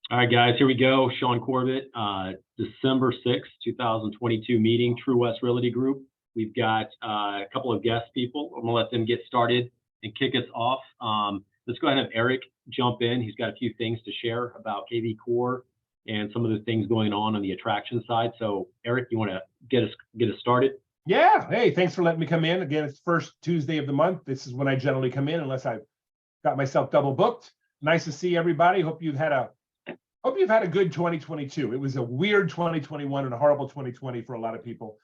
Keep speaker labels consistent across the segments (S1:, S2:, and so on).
S1: All right, guys, here we go. Sean Corbett, December 6th, 2022 meeting, TruWest Realty Group. We've got a couple of guest people. I'm gonna let them get started and kick us off. Let's go ahead and have Eric jump in. He's got a few things to share about KV Core and some of the things going on the attraction side. So Eric, you want to get us started?
S2: Yeah. Hey, thanks for letting me come in. Again, it's first Tuesday of the month. This is when I generally come in, unless I've got myself double booked. Nice to see everybody. Hope you've had a good 2022. It was a weird 2021 and a horrible 2020 for a lot of people.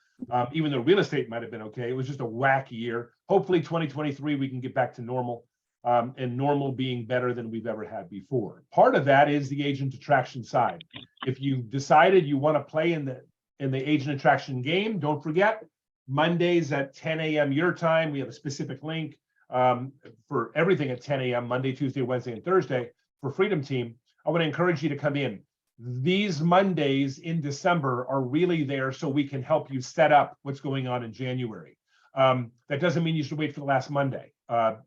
S2: Even though real estate might have been okay, it was just a wacky year. Hopefully 2023, we can get back to normal, and normal being better than we've ever had before. Part of that is the agent attraction side. If you decided you want to play in the agent attraction game, don't forget, Mondays at 10 a.m. your time, we have a specific link for everything at 10 a.m. Monday, Tuesday, Wednesday, and Thursday for Freedom Team. I want to encourage you to come in. These Mondays in December are really there so we can help you set up what's going on in January. That doesn't mean you should wait for the last Monday.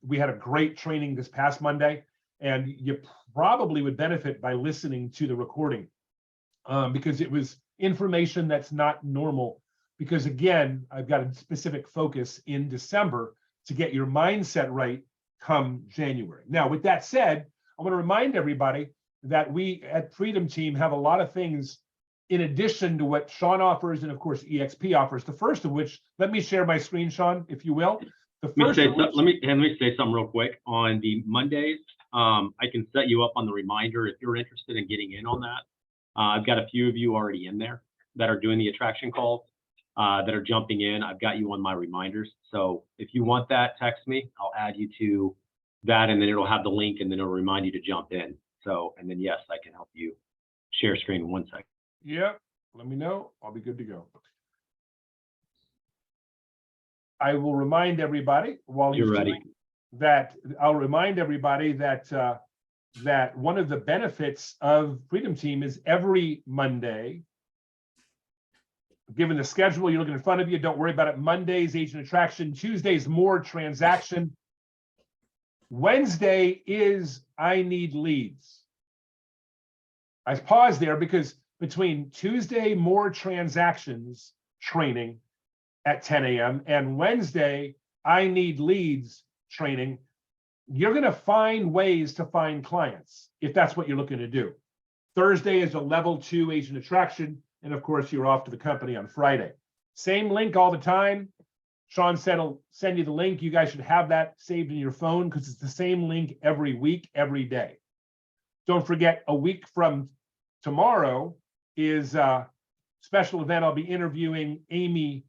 S2: We had a great training this past Monday, and you probably would benefit by listening to the recording because it was information that's not normal. Because again, I've got a specific focus in December to get your mindset right come January. Now, with that said, I want to remind everybody that we at Freedom Team have a lot of things in addition to what Sean offers and of course EXP offers. The first of which, let me share my screen, Sean, if you will.
S1: Let me say something real quick. On the Mondays, I can set you up on the reminder if you're interested in getting in on that. I've got a few of you already in there that are doing the attraction calls, that are jumping in. I've got you on my reminders. So if you want that, text me. I'll add you to that, and then it'll have the link, and then it'll remind you to jump in. So, and then yes, I can help you share screen in 1 second.
S2: Yep, let me know. I'll be good to go. I will remind everybody while
S1: you're ready
S2: that I'll remind everybody that that one of the benefits of Freedom Team is every Monday. Given the schedule you're looking in front of you, don't worry about it. Mondays, agent attraction. Tuesdays, more transaction. Wednesday is I need leads. I paused there because between Tuesday, more transactions training at 10 a.m. and Wednesday, I need leads training, you're going to find ways to find clients if that's what you're looking to do. Thursday is a level 2 agent attraction. And of course, you're off to the company on Friday. Same link all the time. Sean said he'll send you the link. You guys should have that saved in your phone because it's the same link every week, every day. Don't forget, a week from tomorrow is a special event. I'll be interviewing Amy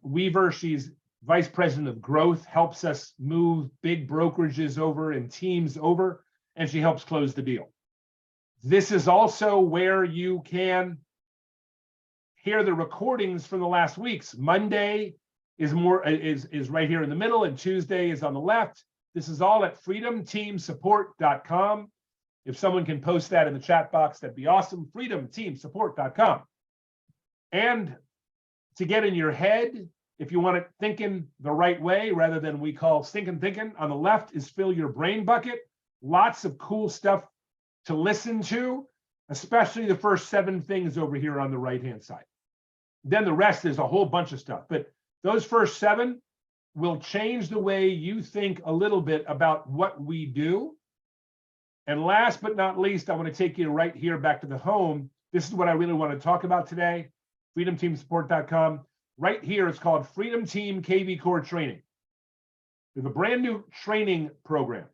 S2: Weaver. She's Vice President of Growth, helps us move big brokerages over and teams over, and she helps close the deal. This is also where you can hear the recordings from the last weeks. Monday is right here in the middle, and Tuesday is on the left. This is all at freedomteamsupport.com. If someone can post that in the chat box, that'd be awesome. freedomteamsupport.com. And to get in your head, if you want it thinking the right way, rather than we call stinking thinking, on the left is fill your brain bucket. Lots of cool stuff to listen to, especially the first 7 things over here on the right-hand side. Then the rest is a whole bunch of stuff. But those first 7 will change the way you think a little bit about what we do. And last but not least, I want to take you right here back to the home. This is what I really want to talk about today. freedomteamsupport.com. Right here, it's called Freedom Team KV Core Training. We have a brand new training program.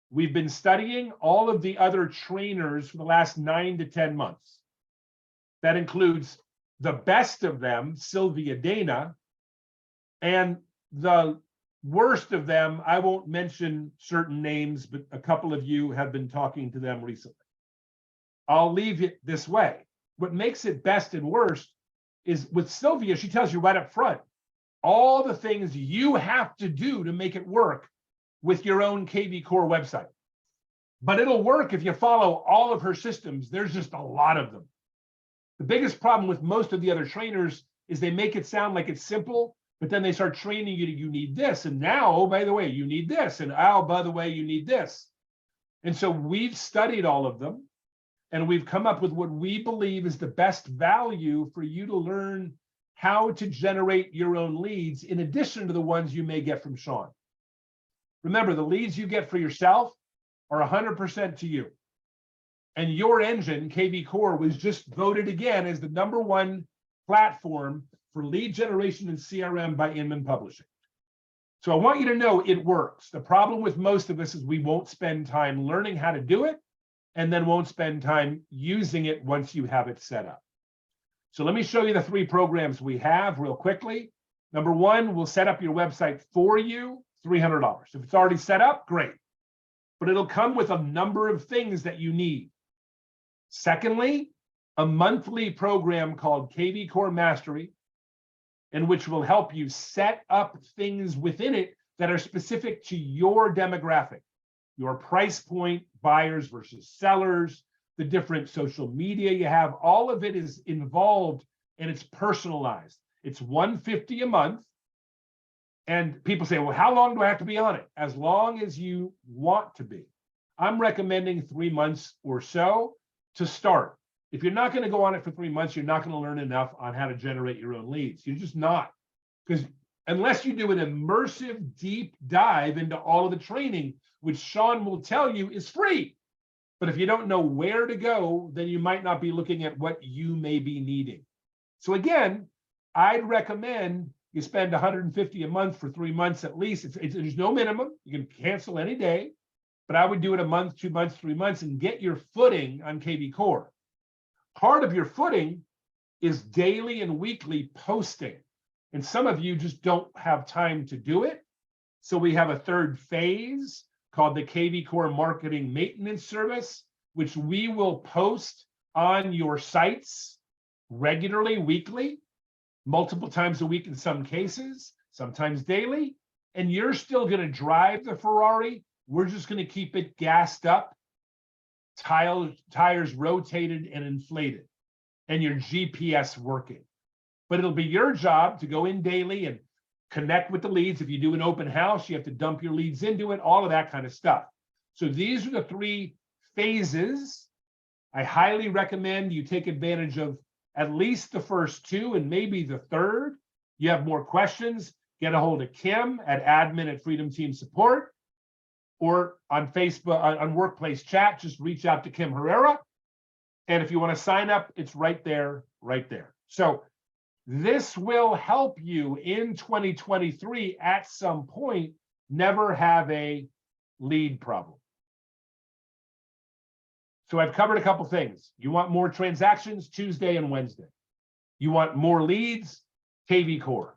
S2: We've been studying all of the other trainers for the last 9 to 10 months. That includes the best of them, Sylvia Dana, and the worst of them. I won't mention certain names, but a couple of you have been talking to them recently. I'll leave it this way. What makes it best and worst is with Sylvia, she tells you right up front, all the things you have to do to make it work with your own KV Core website. But it'll work if you follow all of her systems. There's just a lot of them. The biggest problem with most of the other trainers is they make it sound like it's simple, but then they start training you to, you need this. And now, oh, by the way, you need this. And oh, by the way, you need this. And so we've studied all of them. and we've come up with what we believe is the best value for you to learn how to generate your own leads in addition to the ones you may get from Sean. Remember, the leads you get for yourself are 100% to you. And your engine, KV Core, was just voted again as the #1 platform for lead generation and CRM by Inman Publishing. So I want you to know it works. The problem with most of us is we won't spend time learning how to do it and then won't spend time using it once you have it set up. So let me show you the 3 programs we have real quickly. #1, we'll set up your website for you, $300. If it's already set up, great. But it'll come with a number of things that you need. Secondly, a monthly program called KV Core Mastery, in which will help you set up things within it that are specific to your demographic, your price point, buyers versus sellers, the different social media you have. All of it is involved and it's personalized. It's $150 a month. And people say, well, how long do I have to be on it? As long as you want to be. I'm recommending 3 months or so to start. If you're not going to go on it for 3 months, you're not going to learn enough on how to generate your own leads. You're just not. Because unless you do an immersive deep dive into all of the training, which Sean will tell you is free. But if you don't know where to go, then you might not be looking at what you may be needing. So again, I'd recommend you spend $150 a month for 3 months at least. There's no minimum. You can cancel any day. But I would do it a month, 2 months, 3 months, and get your footing on KV Core. Part of your footing is daily and weekly posting. And some of you just don't have time to do it. So we have a 3rd phase called the KV Core Marketing Maintenance Service, which we will post on your sites regularly, weekly, multiple times a week in some cases, sometimes daily. And you're still going to drive the Ferrari. We're just going to keep it gassed up, tires rotated and inflated, and your GPS working. But it'll be your job to go in daily and connect with the leads. If you do an open house, you have to dump your leads into it, all of that kind of stuff. So these are the 3 phases. I highly recommend you take advantage of at least the first 2 and maybe the 3rd. You have more questions, get a hold of Kim at admin@Freedom Team Support. Or on Facebook, on Workplace Chat, just reach out to Kim Herrera. And if you want to sign up, it's right there, right there. So this will help you in 2023 at some point never have a lead problem. So I've covered a couple things. You want more transactions, Tuesday and Wednesday. You want more leads, KV Core.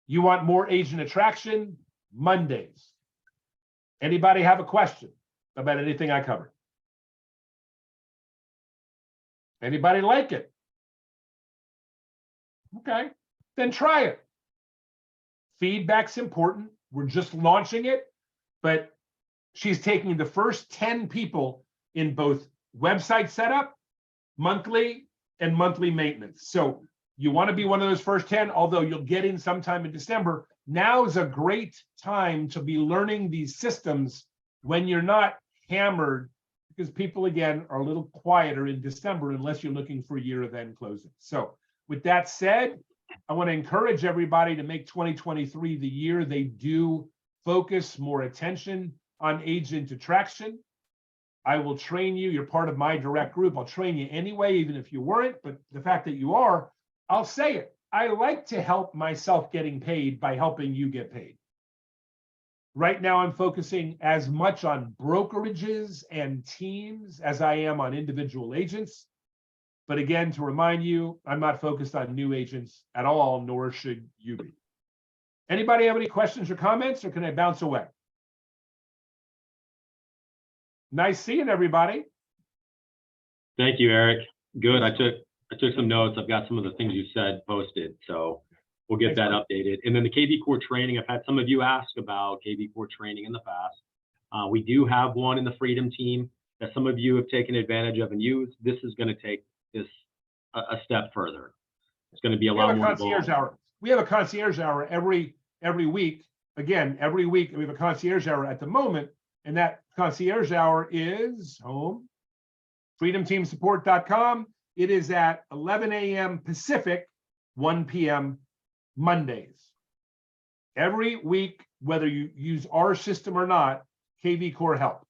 S2: You want more agent attraction, Mondays. Anybody have a question about anything I covered? Anybody like it? Okay, then try it. Feedback's important. We're just launching it, but she's taking the first 10 people in both website setup, monthly, and monthly maintenance. So you want to be one of those first 10, although you'll get in sometime in December. Now is a great time to be learning these systems when you're not hammered, because people, again, are a little quieter in December unless you're looking for year-end closing. So with that said, I want to encourage everybody to make 2023 the year they do focus more attention on agent attraction. I will train you. You're part of my direct group. I'll train you anyway, even if you weren't. But the fact that you are, I'll say it. I like to help myself getting paid by helping you get paid. Right now, I'm focusing as much on brokerages and teams as I am on individual agents. But again, to remind you, I'm not focused on new agents at all, nor should you be. Anybody have any questions or comments, or can I bounce away? Nice seeing everybody.
S1: Thank you, Eric. Good. I took some notes. I've got some of the things you said posted, so we'll get that updated. And then the KV Core training, I've had some of you ask about KV Core training in the past. We do have one in the Freedom Team that some of you have taken advantage of and used. This is going to take this a step further. It's going to be a lot more involved.
S2: We have a concierge hour every week. Again, every week we have a concierge hour at the moment, and that concierge hour is home. freedomteamsupport.com. It is at 11 a.m. Pacific, 1 p.m. Mondays. Every week, whether you use our system or not, KV Core help.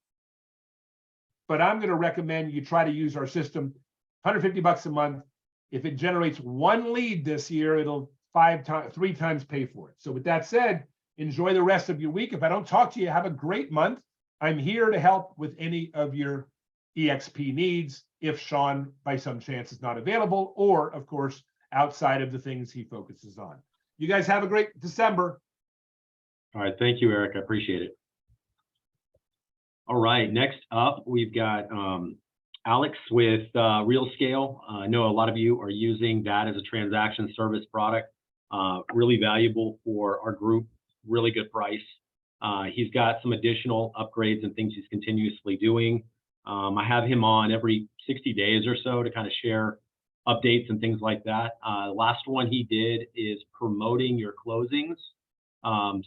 S2: But I'm going to recommend you try to use our system, $150 a month. If it generates one lead this year, it'll 3 times pay for it. So with that said, enjoy the rest of your week. If I don't talk to you, have a great month. I'm here to help with any of your EXP needs if Sean, by some chance, is not available, or, of course, outside of the things he focuses on. You guys have a great December.
S1: All right. Thank you, Eric. I appreciate it. All right. Next up, we've got Alex with RealScale. I know a lot of you are using that as a transaction service product. Really valuable for our group. Really good price. He's got some additional upgrades and things he's continuously doing. I have him on every 60 days or so to kind of share updates and things like that. Last one he did is promoting your closings.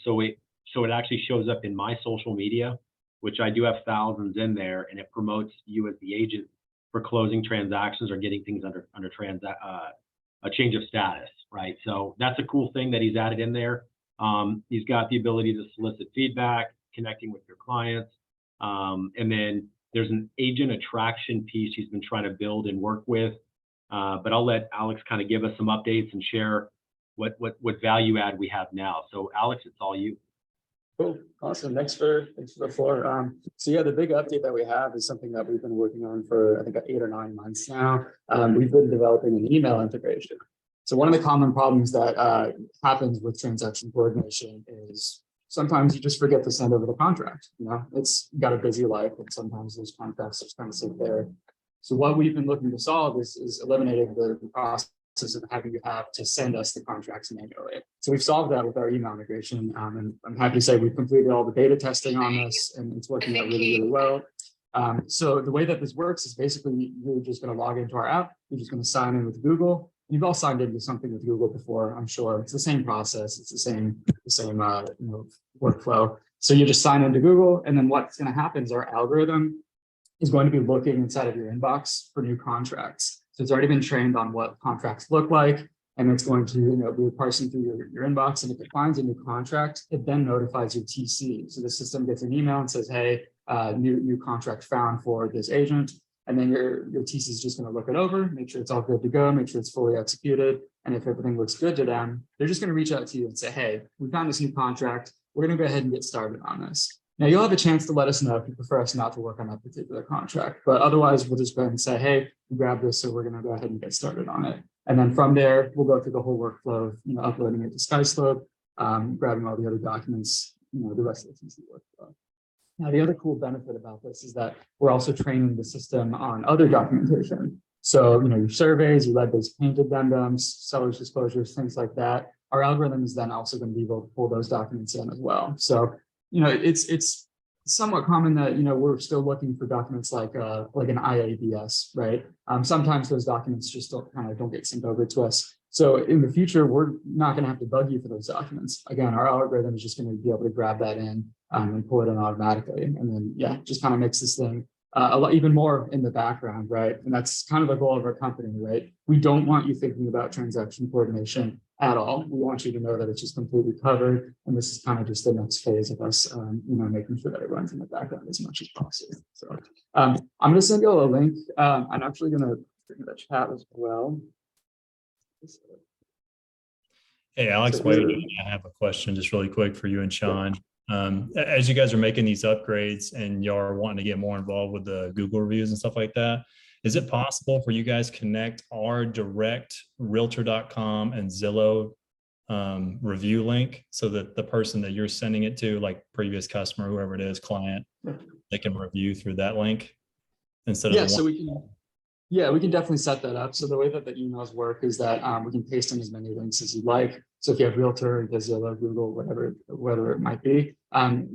S1: So it actually shows up in my social media, which I do have thousands in there, and it promotes you as the agent for closing transactions or getting things under a change of status, right? So that's a cool thing that he's added in there. He's got the ability to solicit feedback, connecting with your clients, and then there's an agent attraction piece he's been trying to build and work with. But I'll let Alex kind of give us some updates and share what value add we have now. So Alex, it's all you.
S3: Cool, awesome. Thanks for the floor. So yeah, the big update that we have is something that we've been working on for I think 8 or 9 months now. We've been developing an email integration. So one of the common problems that happens with transaction coordination is sometimes you just forget to send over the contract. You know, it's got a busy life, and sometimes those contracts just kind of sit there. So what we've been looking to solve is eliminating the process of having to send us the contracts manually. So we've solved that with our email integration, and I'm happy to say we've completed all the beta testing on this, and it's working out really, really well. So the way that this works is basically you're just going to log into our app. You're just going to sign in with Google. You've all signed into something with Google before, I'm sure. It's the same process. It's the same workflow. So you just sign into Google, and then what's going to happen is our algorithm is going to be looking inside of your inbox for new contracts. So it's already been trained on what contracts look like, and it's going to be parsing through your inbox. And if it finds a new contract, it then notifies your TC. So the system gets an email and says, hey, new contract found for this agent. And then your TC is just going to look it over, make sure it's all good to go, make sure it's fully executed. And if everything looks good to them, they're just going to reach out to you and say, hey, we found this new contract. We're going to go ahead and get started on this. Now, you'll have a chance to let us know if you prefer us not to work on that particular contract. But otherwise, we'll just go ahead and say, hey, we grabbed this, so we're going to go ahead and get started on it. And then from there, we'll go through the whole workflow of uploading it to SkySlope, grabbing all the other documents, the rest of the TC workflow. Now, the other cool benefit about this is that we're also training the system on other documentation. So, your surveys, your lead-based paint addendums, seller's disclosures, things like that. Our algorithm is then also going to be able to pull those documents in as well. So, it's somewhat common that, we're still looking for documents like an IABS, right? Sometimes those documents just don't get sent over to us. So in the future, we're not going to have to bug you for those documents. Again, our algorithm is just going to be able to grab that in and pull it in automatically. And then, just kind of makes this thing a lot even more in the background, right? And that's kind of the goal of our company, right? We don't want you thinking about transaction coordination at all. We want you to know that it's just completely covered. And this is kind of just the next phase of us, making sure that it runs in the background as much as possible. So I'm going to send you all a link. I'm actually going to bring the chat as well.
S4: Hey, Alex, I have a question just really quick for you and Sean. As you guys are making these upgrades and you're wanting to get more involved with the Google reviews and stuff like that, is it possible for you guys connect our direct realtor.com and Zillow review link so that the person that you're sending it to, like previous customer, whoever it is, client, they can review through that link instead of
S3: we can definitely set that up. So the way that the emails work is that we can paste in as many links as you like. So if you have Realtor, Zillow, Google, whatever it might be,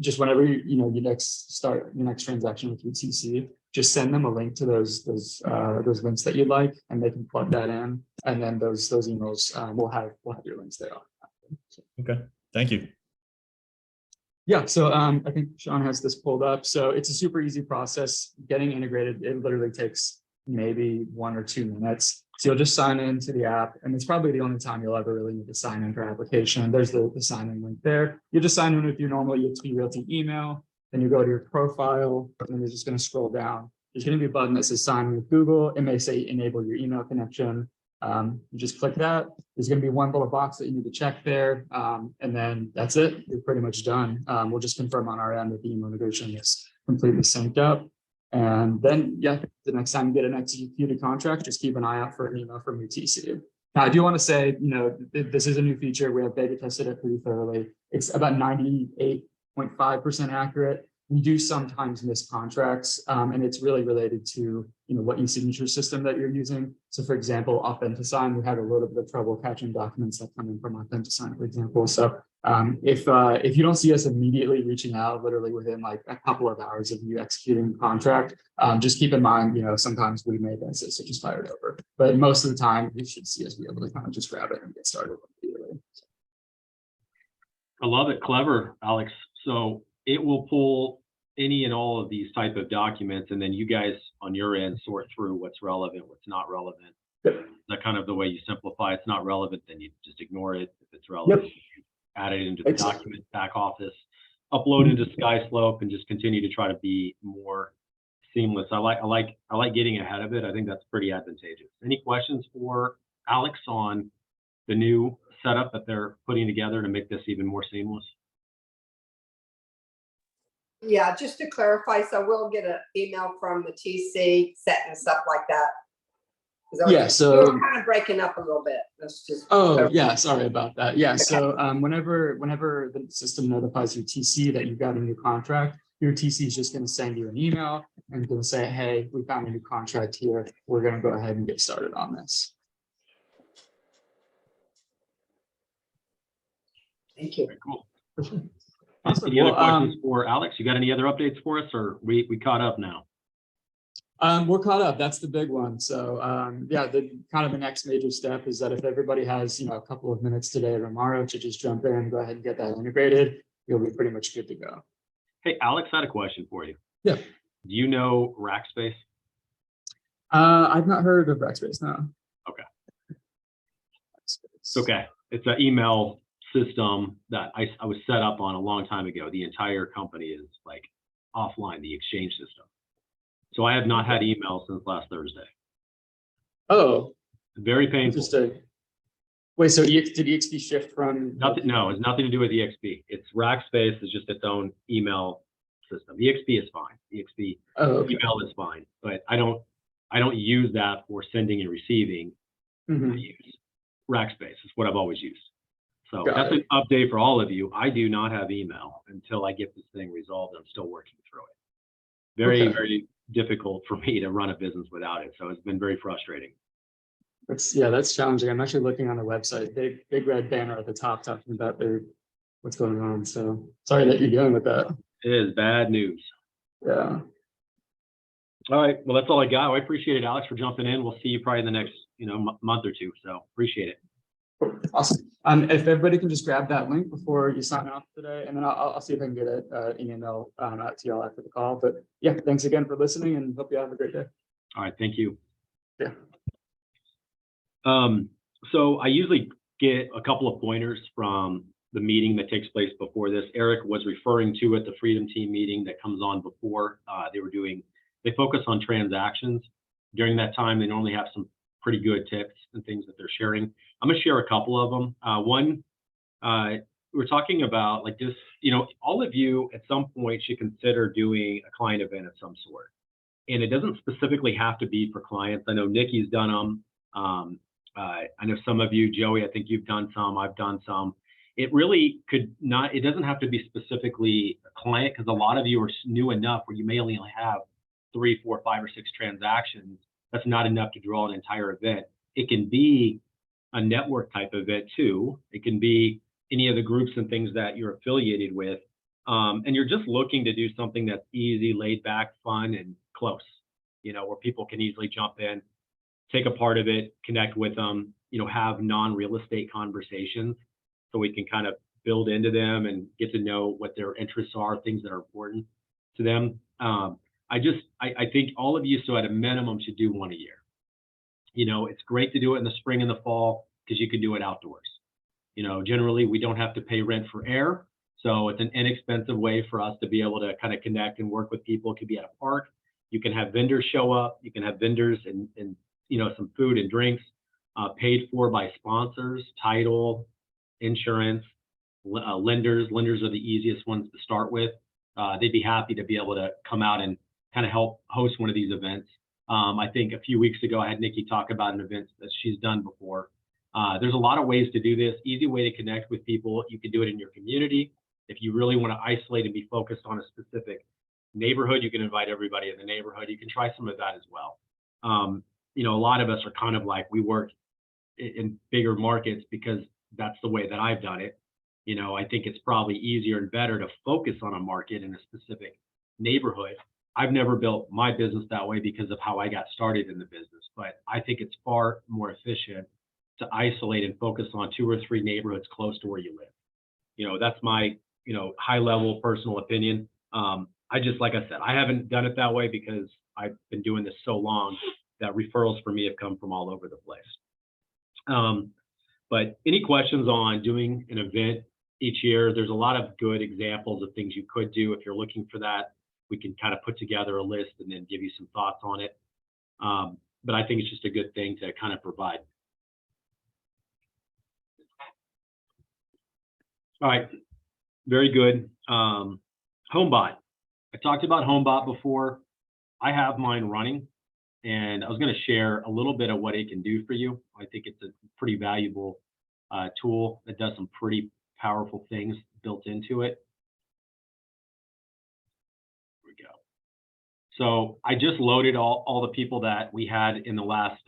S3: just whenever you start your next transaction with your TC, just send them a link to those links that you like, and they can plug that in, and then those emails will have your links there.
S4: Okay, thank you.
S3: Yeah, so I think Sean has this pulled up. So it's a super easy process getting integrated. It literally takes maybe 1 or 2 minutes. So you'll just sign into the app, and it's probably the only time you'll ever really need to sign in for application. There's the sign in link there. You just sign in with your normal EXP Realty email, then you go to your profile, and then you're just going to scroll down. There's going to be a button that says sign in with Google. It may say enable your email connection. You just click that. There's going to be one little box that you need to check there. And then that's it. You're pretty much done. We'll just confirm on our end that the email integration is completely synced up. And then, yeah, the next time you get an executed contract, just keep an eye out for an email from your TC. Now, I do want to say, this is a new feature. We have beta tested it pretty thoroughly. It's about 98.5% accurate. We do sometimes miss contracts, and it's really related to what e-signature system that you're using. So, for example, Authentisign, we had a little bit of trouble catching documents that come in from Authentisign, for example. So, if you don't see us immediately reaching out, literally within like a couple of hours of you executing the contract, just keep in mind, sometimes we may miss it, so just fire it over. But most of the time, you should see us be able to kind of just grab it and get started immediately.
S1: I love it. Clever, Alex. So it will pull any and all of these type of documents, and then you guys on your end sort through what's relevant, what's not relevant.
S3: Yep.
S1: That kind of the way you simplify. It's not relevant, then you just ignore it. If it's relevant,
S3: Yep.
S1: add it into the
S3: Exactly.
S1: document back office, upload into SkySlope, and just continue to try to be more seamless. I like getting ahead of it. I think that's pretty advantageous. Any questions for Alex on the new setup that they're putting together to make this even more seamless?
S5: Yeah, just to clarify, so we'll get an email from the TC setting stuff like that.
S3: Yeah, so
S5: You're kind of breaking up a little bit. Let's just.
S3: oh yeah, sorry about that. Yeah, so whenever the system notifies your TC that you've got a new contract, your TC is just going to send you an email and going to say, hey, we found a new contract here. We're going to go ahead and get started on this.
S5: Thank you.
S1: Very cool.
S3: Awesome.
S1: Any other questions for Alex? You got any other updates for us, or we caught up now?
S3: We're caught up. That's the big one. So yeah, the next major step is that if everybody has a couple of minutes today or tomorrow to just jump in and go ahead and get that integrated, you'll be pretty much good to go.
S1: Hey, Alex, I had a question for you.
S3: Yeah.
S1: Do you know Rackspace?
S3: I've not heard of Rackspace, no.
S1: Okay. It's okay. It's an email system that I was set up on a long time ago. The entire company is like offline, the exchange system. So I have not had email since last Thursday.
S3: Oh,
S1: Very painful.
S3: interesting. Wait, so did EXP shift from?
S1: Nothing. No, it's nothing to do with EXP. It's Rackspace is just its own email system. EXP is fine. EXP email is fine, but I don't use that for sending and receiving.
S3: Mm-hmm.
S1: I use Rackspace. It's what I've always used. So
S3: Got
S1: that's
S3: it.
S1: an update for all of you. I do not have email until I get this thing resolved. I'm still working through it. Very,
S3: Okay.
S1: very difficult for me to run a business without it. So it's been very frustrating.
S3: That's challenging. I'm actually looking on the website, big red banner at the top talking about what's going on. So sorry that you're dealing with that.
S1: It is bad news.
S3: Yeah.
S1: All right. Well, that's all I got. I appreciate it, Alex, for jumping in. We'll see you probably in the next, month or two. So appreciate it.
S3: Awesome. If everybody can just grab that link before you sign off today, and then I'll see if I can get an email out to y'all after the call. But yeah, thanks again for listening, and hope you have a great day.
S1: All right. Thank you.
S3: Yeah.
S1: So I usually get a couple of pointers from the meeting that takes place before this. Eric was referring to it, the Freedom Team meeting that comes on before. They focus on transactions. During that time, they normally have some pretty good tips and things that they're sharing. I'm gonna share a couple of them. One, we're talking about like this, all of you at some point should consider doing a client event of some sort. And it doesn't specifically have to be for clients. I know Nikki's done them. I know some of you, Joey, I think you've done some, I've done some. It really it doesn't have to be specifically a client, because a lot of you are new enough where you may only have 3, 4, 5, or 6 transactions. That's not enough to draw an entire event. It can be a network type event too. It can be any of the groups and things that you're affiliated with. And you're just looking to do something that's easy, laid back, fun, and close, where people can easily jump in, take a part of it, connect with them, have non-real estate conversations, so we can kind of build into them and get to know what their interests are, things that are important to them. I think all of you, so at a minimum, should do one a year. You know, it's great to do it in the spring and the fall because you can do it outdoors. You know, generally we don't have to pay rent for air. So it's an inexpensive way for us to be able to kind of connect and work with people. It could be at a park. You can have vendors show up. You can have vendors and you know, some food and drinks paid for by sponsors, title, insurance, lenders. Lenders are the easiest ones to start with. They'd be happy to be able to come out and kind of help host one of these events. I think a few weeks ago, I had Nikki talk about an event that she's done before. There's a lot of ways to do this. Easy way to connect with people. You can do it in your community. If you really want to isolate and be focused on a specific neighborhood, you can invite everybody in the neighborhood. You can try some of that as well. You know, a lot of us are kind of like, we work in bigger markets because that's the way that I've done it. You know, I think it's probably easier and better to focus on a market in a specific neighborhood. I've never built my business that way because of how I got started in the business, but I think it's far more efficient to isolate and focus on 2 or 3 neighborhoods close to where you live. You know, that's my, you know, high level personal opinion. I just, like I said, I haven't done it that way because I've been doing this so long that referrals for me have come from all over the place. But any questions on doing an event each year? There's a lot of good examples of things you could do. If you're looking for that, we can kind of put together a list and then give you some thoughts on it. But I think it's just a good thing to kind of provide. All right, very good. HomeBot. I talked about HomeBot before. I have mine running, and I was going to share a little bit of what it can do for you. I think it's a pretty valuable tool that does some pretty powerful things built into it. Here we go. So I just loaded all the people that we had in the last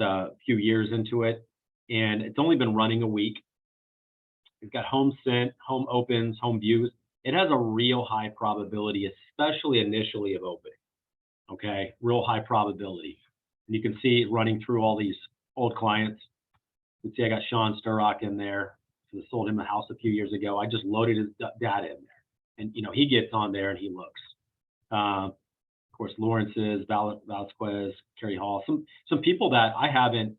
S1: few years into it, and it's only been running a week. It's got home sent, home opens, home views. It has a real high probability, especially initially, of opening. Okay, real high probability. And you can see it running through all these old clients. You can see I got Sean Sturrock in there. I sold him a house a few years ago. I just loaded his data in there. And, you know, he gets on there and he looks. Of course, Lawrence's, Vasquez, Kerry Hall, some people that I haven't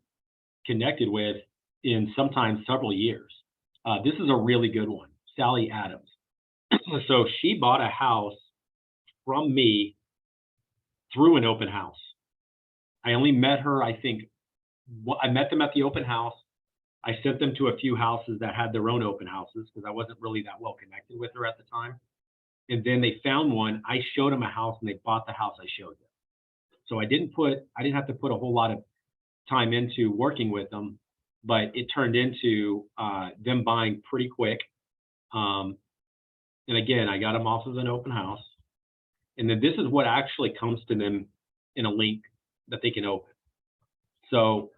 S1: connected with in sometimes several years. This is a really good one, Sally Adams. So she bought a house from me through an open house. I only met her, I think, I met them at the open house. I sent them to a few houses that had their own open houses because I wasn't really that well connected with her at the time. And then they found one. I showed them a house and they bought the house I showed them. So I didn't have to put a whole lot of time into working with them, but it turned into them buying pretty quick. And again, I got them off of an open house. And then this is what actually comes to them in a link that they can open. So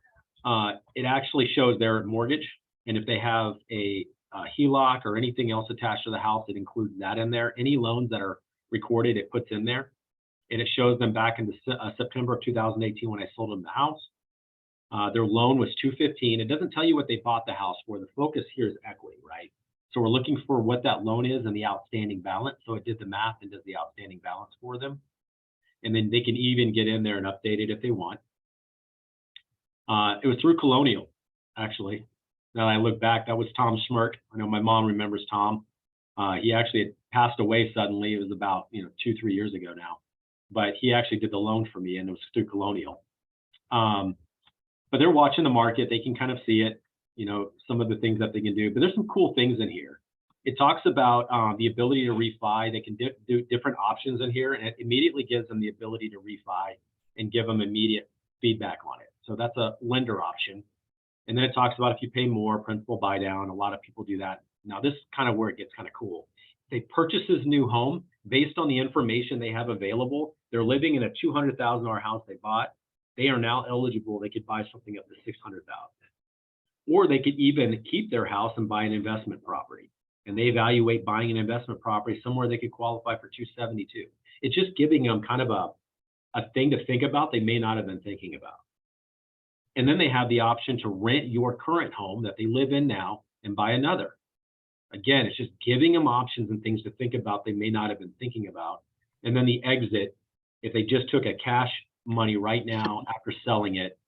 S1: it actually shows their mortgage. And if they have a HELOC or anything else attached to the house, it includes that in there. Any loans that are recorded, it puts in there. And it shows them back in September of 2018 when I sold them the house. Their loan was $215. It doesn't tell you what they bought the house for. The focus here is equity, right? So we're looking for what that loan is and the outstanding balance. So it did the math and does the outstanding balance for them. And then they can even get in there and update it if they want. It was through Colonial, actually. Now I look back, that was Tom Schmirk. I know my mom remembers Tom. He actually had passed away suddenly. It was about 2-3 years ago now. But he actually did the loan for me, and it was through Colonial. But they're watching the market. They can kind of see it, some of the things that they can do. But there's some cool things in here. It talks about the ability to refi. They can do different options in here, and it immediately gives them the ability to refi and give them immediate feedback on it. So that's a lender option. And then it talks about if you pay more, principal buy down. A lot of people do that. Now this is kind of where it gets kind of cool. They purchase this new home based on the information they have available. They're living in a $200,000 house they bought. They are now eligible. They could buy something up to $600,000, or they could even keep their house and buy an investment property. And they evaluate buying an investment property somewhere they could qualify for $272. It's just giving them kind of a thing to think about they may not have been thinking about. And then they have the option to rent your current home that they live in now and buy another. Again, it's just giving them options and things to think about they may not have been thinking about. And then the exit if they just took a cash money right now after selling it,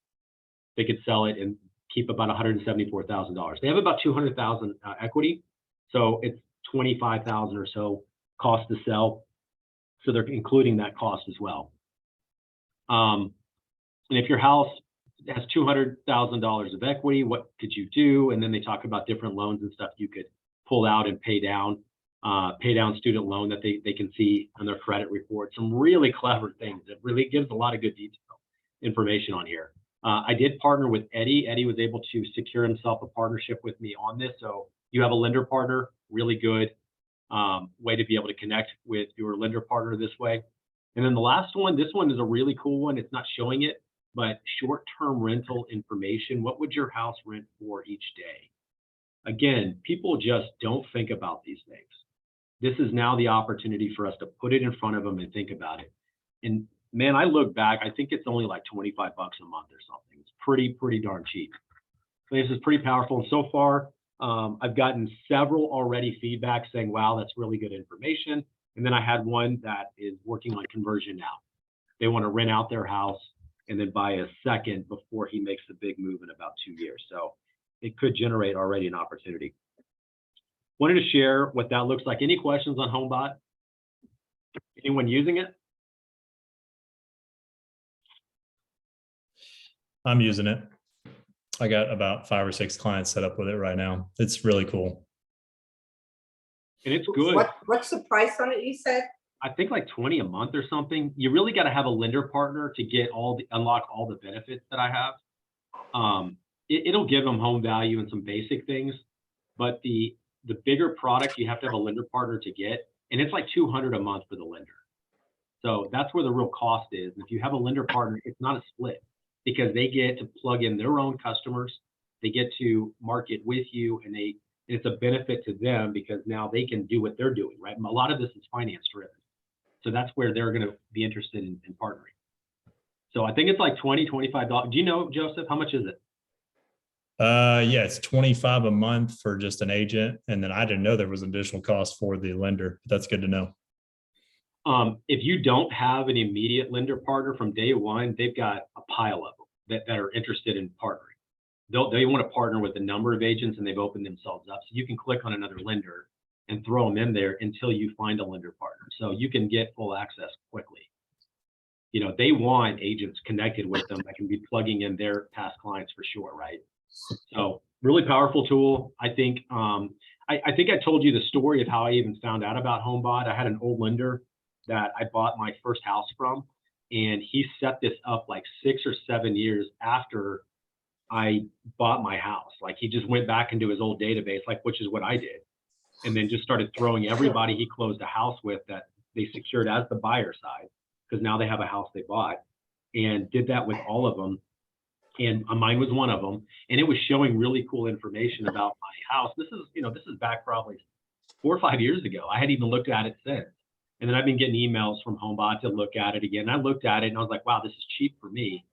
S1: they could sell it and keep about $174,000. They have about 200,000 equity, so it's 25,000 or so cost to sell. So they're including that cost as well. And if your house has $200,000 of equity, what could you do? And then they talk about different loans and stuff you could pull out and pay down student loan that they can see on their credit report. Some really clever things. It really gives a lot of good detail information on here. I did partner with Eddie. Eddie was able to secure himself a partnership with me on this. So you have a lender partner, really good way to be able to connect with your lender partner this way. And then the last one, this one is a really cool one. It's not showing it, but short-term rental information. What would your house rent for each day? Again, people just don't think about these things. This is now the opportunity for us to put it in front of them and think about it. And man, I look back, I think it's only like 25 bucks a month or something. It's pretty darn cheap. So this is pretty powerful. And so far, I've gotten several already feedback saying, wow, that's really good information. And then I had one that is working on conversion now. They want to rent out their house and then buy a second before he makes the big move in about 2 years. So it could generate already an opportunity. Wanted to share what that looks like. Any questions on HomeBot? Anyone using it?
S4: I'm using it. I got about 5 or 6 clients set up with it right now. It's really cool.
S1: And it's good.
S5: What's the price on it, you said?
S1: I think like 20 a month or something. You really got to have a lender partner to get unlock all the benefits that I have. It'll give them home value and some basic things, but the bigger product you have to have a lender partner to get, and it's like $200 a month for the lender. So that's where the real cost is. And if you have a lender partner, it's not a split because they get to plug in their own customers. They get to market with you, and it's a benefit to them because now they can do what they're doing, right? A lot of this is finance driven. So that's where they're going to be interested in partnering. So I think it's like $20, $25. Do you know, Joseph, how much is it?
S4: Yeah, it's 25 a month for just an agent. And then I didn't know there was additional cost for the lender. But that's good to know.
S1: If you don't have an immediate lender partner from day one, they've got a pile of them that are interested in partnering. They want to partner with a number of agents, and they've opened themselves up. So you can click on another lender and throw them in there until you find a lender partner. So you can get full access quickly. You know, they want agents connected with them that can be plugging in their past clients for sure, right? So really powerful tool. I think I think I told you the story of how I even found out about HomeBot. I had an old lender that I bought my first house from, and he set this up like 6 or 7 years after I bought my house. Like he just went back into his old database, like, which is what I did, and then just started throwing everybody he closed a house with that they secured as the buyer side, because now they have a house they bought, and did that with all of them. And mine was one of them, and it was showing really cool information about my house. This is back probably 4 or 5 years ago. I hadn't even looked at it since. And then I've been getting emails from HomeBot to look at it again. I looked at it and I was like, wow, this is cheap for me.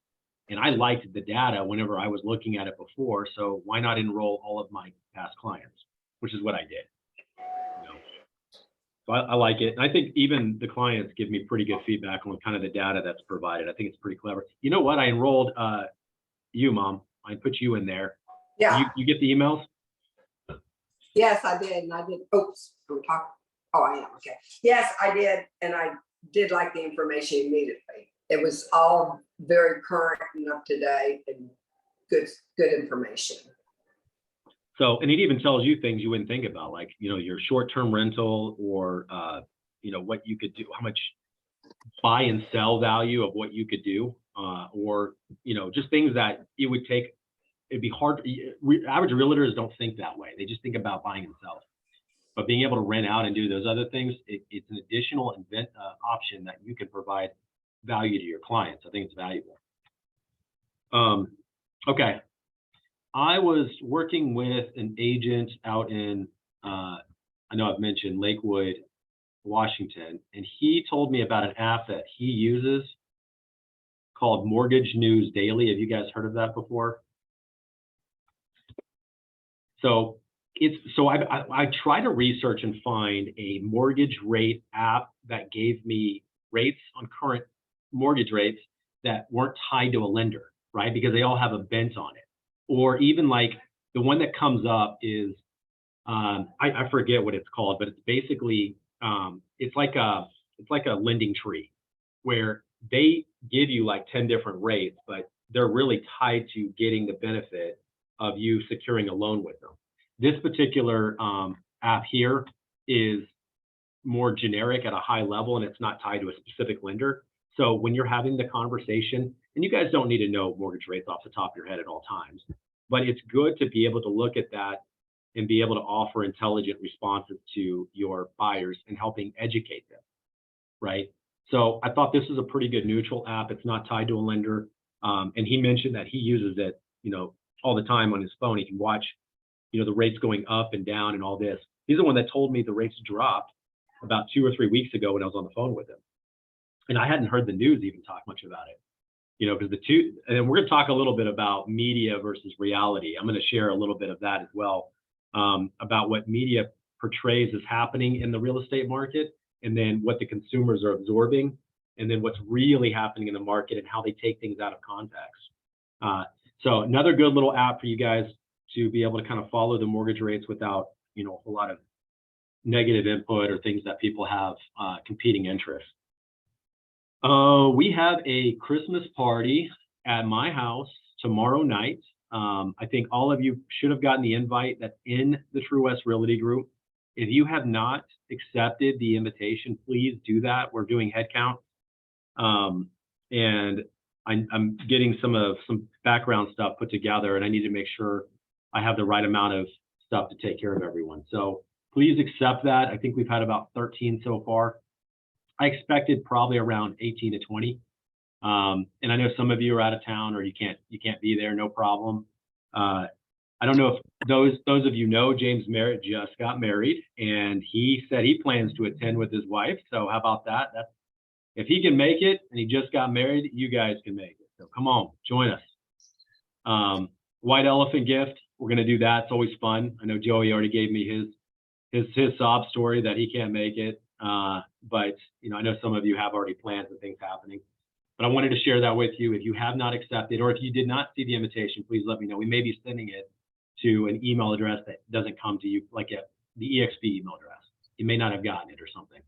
S1: And I liked the data whenever I was looking at it before. So why not enroll all of my past clients, which is what I did. You know? So I like it. And I think even the clients give me pretty good feedback on kind of the data that's provided. I think it's pretty clever. You know what? I enrolled you, Mom. I put you in there.
S5: Yeah.
S1: You get the emails?
S5: Yes, I did. And I did. Oops. I'm talking. Oh, I am. Okay. Yes, I did. And I did like the information immediately. It was all very current and up to date and good information.
S1: So, and it even tells you things you wouldn't think about, like, you know, your short-term rental or, you know, what you could do, how much buy and sell value of what you could do, or, you know, just things that it would take. It'd be hard. Average realtors don't think that way. They just think about buying and selling. But being able to rent out and do those other things, it's an additional option that you can provide value to your clients. I think it's valuable. Okay. I was working with an agent out in, I know I've mentioned Lakewood, Washington, and he told me about an app that he uses called Mortgage News Daily. Have you guys heard of that before? So I tried to research and find a mortgage rate app that gave me rates on current mortgage rates that weren't tied to a lender, right? Because they all have a bent on it. Or even like the one that comes up is, I forget what it's called, but it's basically, it's like a lending tree where they give you like 10 different rates, but they're really tied to getting the benefit of you securing a loan with them. This particular app here is more generic at a high level, and it's not tied to a specific lender. So when you're having the conversation, and you guys don't need to know mortgage rates off the top of your head at all times, but it's good to be able to look at that and be able to offer intelligent responses to your buyers and helping educate them, right? So I thought this is a pretty good neutral app. It's not tied to a lender. And he mentioned that he uses it, all the time on his phone. He can watch, the rates going up and down and all this. He's the one that told me the rates dropped about 2 or 3 weeks ago when I was on the phone with him. And I hadn't heard the news even talk much about it, because the two, and we're going to talk a little bit about media versus reality. I'm going to share a little bit of that as well, about what media portrays as happening in the real estate market, and then what the consumers are absorbing, and then what's really happening in the market and how they take things out of context. So another good little app for you guys to be able to kind of follow the mortgage rates without, a whole lot of negative input or things that people have competing interests. We have a Christmas party at my house tomorrow night. I think all of you should have gotten the invite that's in the TruWest Realty group. If you have not accepted the invitation, please do that. We're doing head count. And I'm getting some background stuff put together, and I need to make sure I have the right amount of stuff to take care of everyone. So please accept that. I think we've had about 13 so far. I expected probably around 18 to 20. And I know some of you are out of town or you can't be there, no problem. I don't know if those of you know, James Merritt just got married, and he said he plans to attend with his wife. So how about that? If he can make it and he just got married, you guys can make it. So come on, join us. White elephant gift, we're going to do that. It's always fun. I know Joey already gave me his sob story that he can't make it. But I know some of you have already plans and things happening. But I wanted to share that with you. If you have not accepted, or if you did not see the invitation, please let me know. We may be sending it to an email address that doesn't come to you, like the EXP email address. You may not have gotten it or something.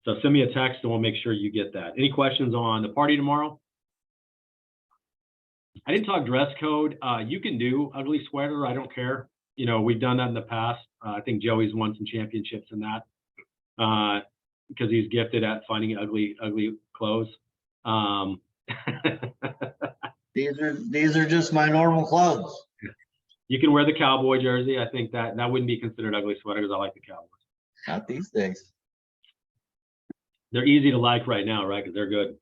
S1: So send me a text and we'll make sure you get that. Any questions on the party tomorrow? I didn't talk dress code. You can do ugly sweater. I don't care. We've done that in the past. I think Joey's won some championships in that because he's gifted at finding ugly clothes.
S6: These are just my normal clothes.
S1: You can wear the cowboy jersey. I think that wouldn't be considered ugly sweater because I like the Cowboys.
S6: Not these days.
S1: They're easy to like right now, right? Because they're good.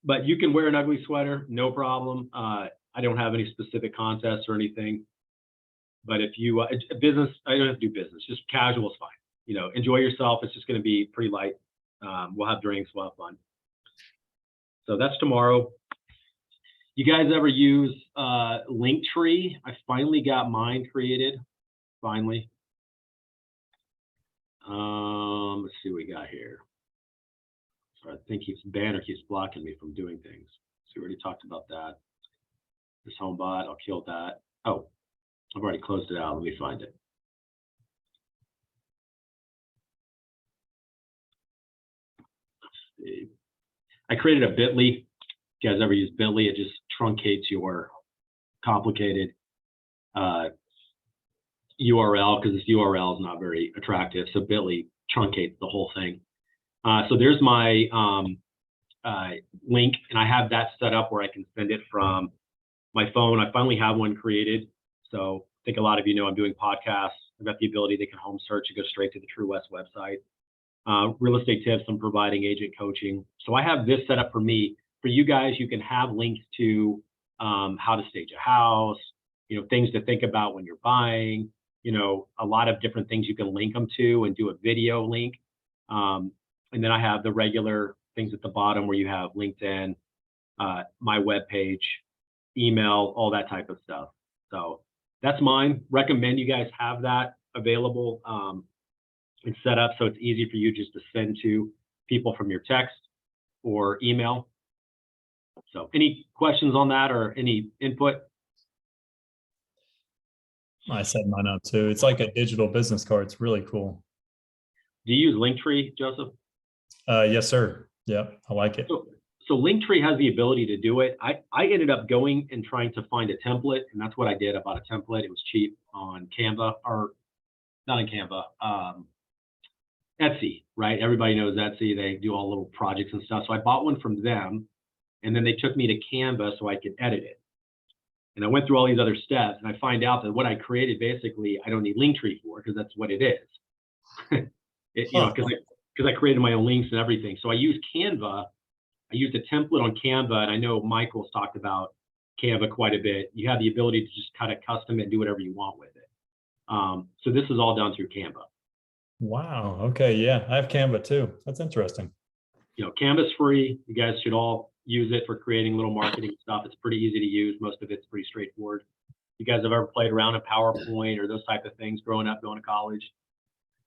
S1: But you can wear an ugly sweater, no problem. I don't have any specific contests or anything. But if you business, I don't have to do business. Just casual is fine. Enjoy yourself. It's just going to be pretty light. We'll have drinks. We'll have fun. So that's tomorrow. You guys ever use Linktree? I finally got mine created. Finally. Let's see what we got here. So I think banner keeps blocking me from doing things. So we already talked about that. This home bot, I'll kill that. Oh, I've already closed it out. Let me find it. Let's see. I created a bit.ly. If you guys ever use bit.ly, it just truncates your complicated URL because this URL is not very attractive. So bit.ly truncates the whole thing. So there's my link, and I have that set up where I can send it from my phone. I finally have one created. So I think a lot of you know I'm doing podcasts. I've got the ability they can home search and go straight to the TruWest website. Real estate tips, I'm providing agent coaching. So I have this set up for me. For you guys, you can have links to how to stage a house, things to think about when you're buying, a lot of different things you can link them to and do a video link. And then I have the regular things at the bottom where you have LinkedIn, my webpage, email, all that type of stuff. So that's mine. Recommend you guys have that available. It's set up so it's easy for you just to send to people from your text or email. So any questions on that or any input?
S4: I set mine up too. It's like a digital business card. It's really cool.
S1: Do you use Linktree, Joseph?
S4: Yes, sir. Yeah, I like it.
S1: So Linktree has the ability to do it. I ended up going and trying to find a template, and that's what I did. I bought a template. It was cheap on Canva, or not on Canva, Etsy, right? Everybody knows Etsy. They do all little projects and stuff. So I bought one from them, and then they took me to Canva so I could edit it. And I went through all these other steps, and I find out that what I created, basically, I don't need Linktree for, because that's what it is. Because I created my own links and everything. So I used Canva. I used a template on Canva, and I know Michael's talked about Canva quite a bit. You have the ability to just kind of custom it and do whatever you want with it. So this is all done through Canva.
S4: Wow. Okay. Yeah, I have Canva too. That's interesting.
S1: Canva's free. You guys should all use it for creating little marketing stuff. It's pretty easy to use. Most of it's pretty straightforward. You guys have ever played around in PowerPoint or those type of things growing up, going to college?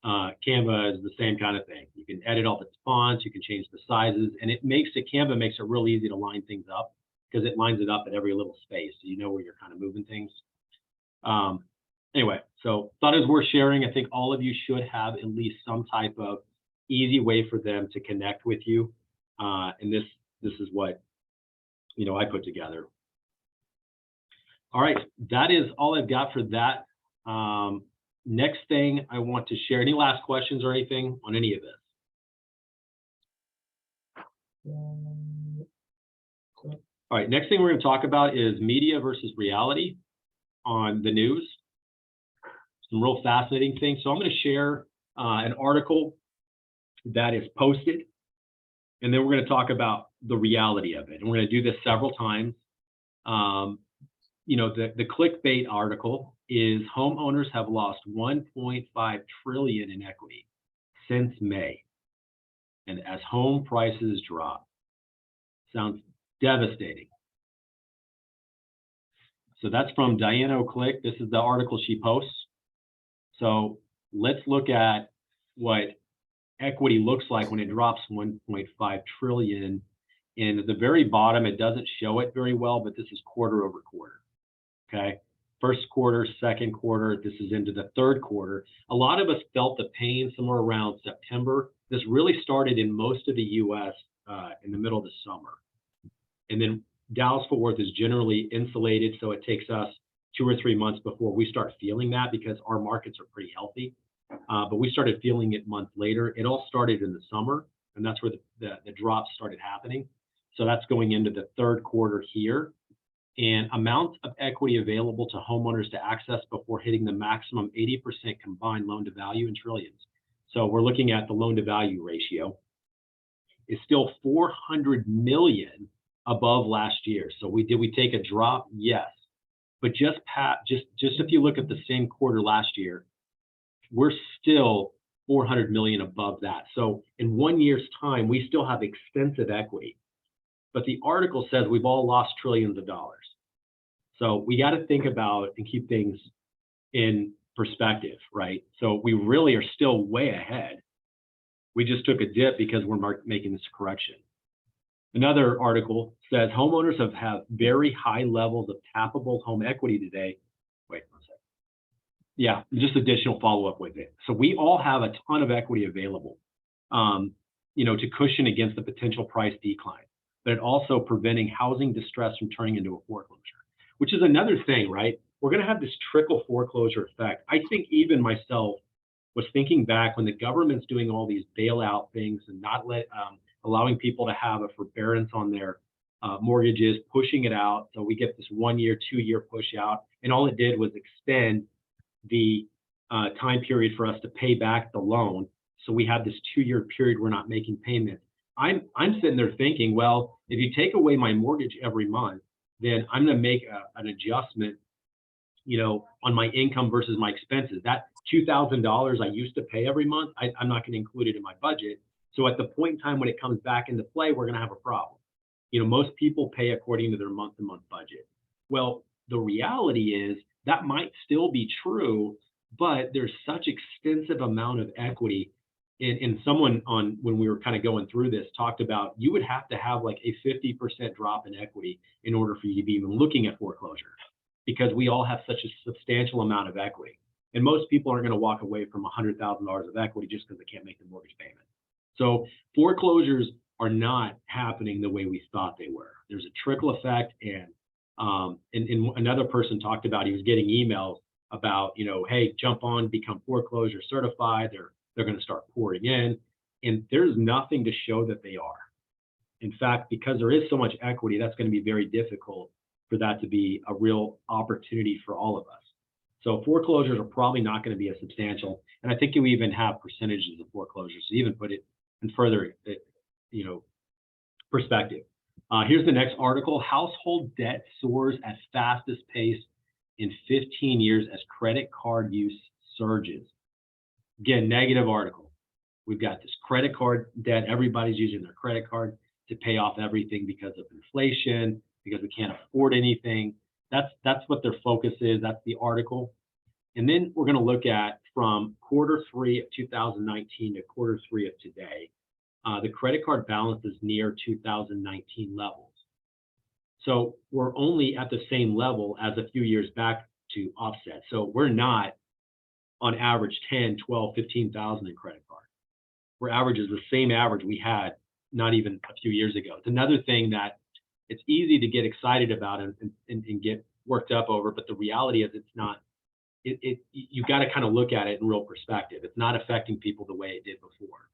S1: Canva is the same kind of thing. You can edit all the fonts, you can change the sizes, and Canva makes it real easy to line things up, because it lines it up at every little space, so you know where you're kind of moving things. Anyway, so thought it was worth sharing. I think all of you should have at least some type of easy way for them to connect with you, and this is what I put together. All right, that is all I've got for that. Next thing I want to share, any last questions or anything on any of this? All right, next thing we're going to talk about is media versus reality on the news. Some real fascinating things. So I'm going to share an article that is posted, and then we're going to talk about the reality of it. And we're going to do this several times. The clickbait article is homeowners have lost 1.5 trillion in equity since May, and as home prices drop. Sounds devastating. So that's from Diane O'Click. This is the article she posts. So let's look at what equity looks like when it drops 1.5 trillion. And at the very bottom, it doesn't show it very well, but this is quarter over quarter. Okay, first quarter, second quarter, this is into the third quarter. A lot of us felt the pain somewhere around September. This really started in most of the US in the middle of the summer. And then Dallas-Fort Worth is generally insulated, so it takes us 2 or 3 months before we start feeling that, because our markets are pretty healthy. But we started feeling it months later. It all started in the summer, and that's where the drops started happening. So that's going into the third quarter here. And amount of equity available to homeowners to access before hitting the maximum 80% combined loan to value in trillions. So we're looking at the loan to value ratio is still 400 million above last year. So did we take a drop? Yes. But just if you look at the same quarter last year, we're still 400 million above that. So in 1 year's time, we still have extensive equity. But the article says we've all lost trillions of dollars. So we got to think about and keep things in perspective, right? So we really are still way ahead. We just took a dip because we're making this correction. Another article says homeowners have very high levels of tappable home equity today. Wait one second. Yeah, just additional follow-up with it. So we all have a ton of equity available, to cushion against the potential price decline, but also preventing housing distress from turning into a foreclosure, which is another thing, right? We're going to have this trickle foreclosure effect. I think even myself was thinking back when the government's doing all these bailout things and not allowing people to have a forbearance on their mortgages, pushing it out. So we get this 1 year, 2 year push out. And all it did was extend the time period for us to pay back the loan. So we have this 2 year period we're not making payments. I'm sitting there thinking, well, if you take away my mortgage every month, then I'm going to make an adjustment, on my income versus my expenses. That $2,000 I used to pay every month, I'm not going to include it in my budget. So at the point in time when it comes back into play, we're going to have a problem. Most people pay according to their month-to-month budget. Well, the reality is that might still be true, but there's such extensive amount of equity. And someone on, when we were kind of going through this, talked about you would have to have like a 50% drop in equity in order for you to be even looking at foreclosure, because we all have such a substantial amount of equity. And most people aren't going to walk away from $100,000 of equity just because they can't make the mortgage payment. So foreclosures are not happening the way we thought they were. There's a trickle effect. And another person talked about, he was getting emails about, you know, hey, jump on, become foreclosure certified. They're going to start pouring in, and there's nothing to show that they are. In fact, because there is so much equity, that's going to be very difficult for that to be a real opportunity for all of us. So foreclosures are probably not going to be as substantial. And I think you even have percentages of foreclosures to even put it in further, you know, perspective. Here's the next article. Household debt soars at fastest pace in 15 years as credit card use surges. Again, negative article. We've got this credit card debt. Everybody's using their credit card to pay off everything because of inflation, because we can't afford anything. That's what their focus is. That's the article. And then we're going to look at from Q3 of 2019 to Q3 of today. The credit card balance is near 2019 levels. So we're only at the same level as a few years back to offset. So we're not on average 10, 12, 15,000 in credit card. We're averages the same average we had not even a few years ago. It's another thing that it's easy to get excited about and get worked up over, but the reality is it's not. You got to kind of look at it in real perspective. It's not affecting people the way it did before.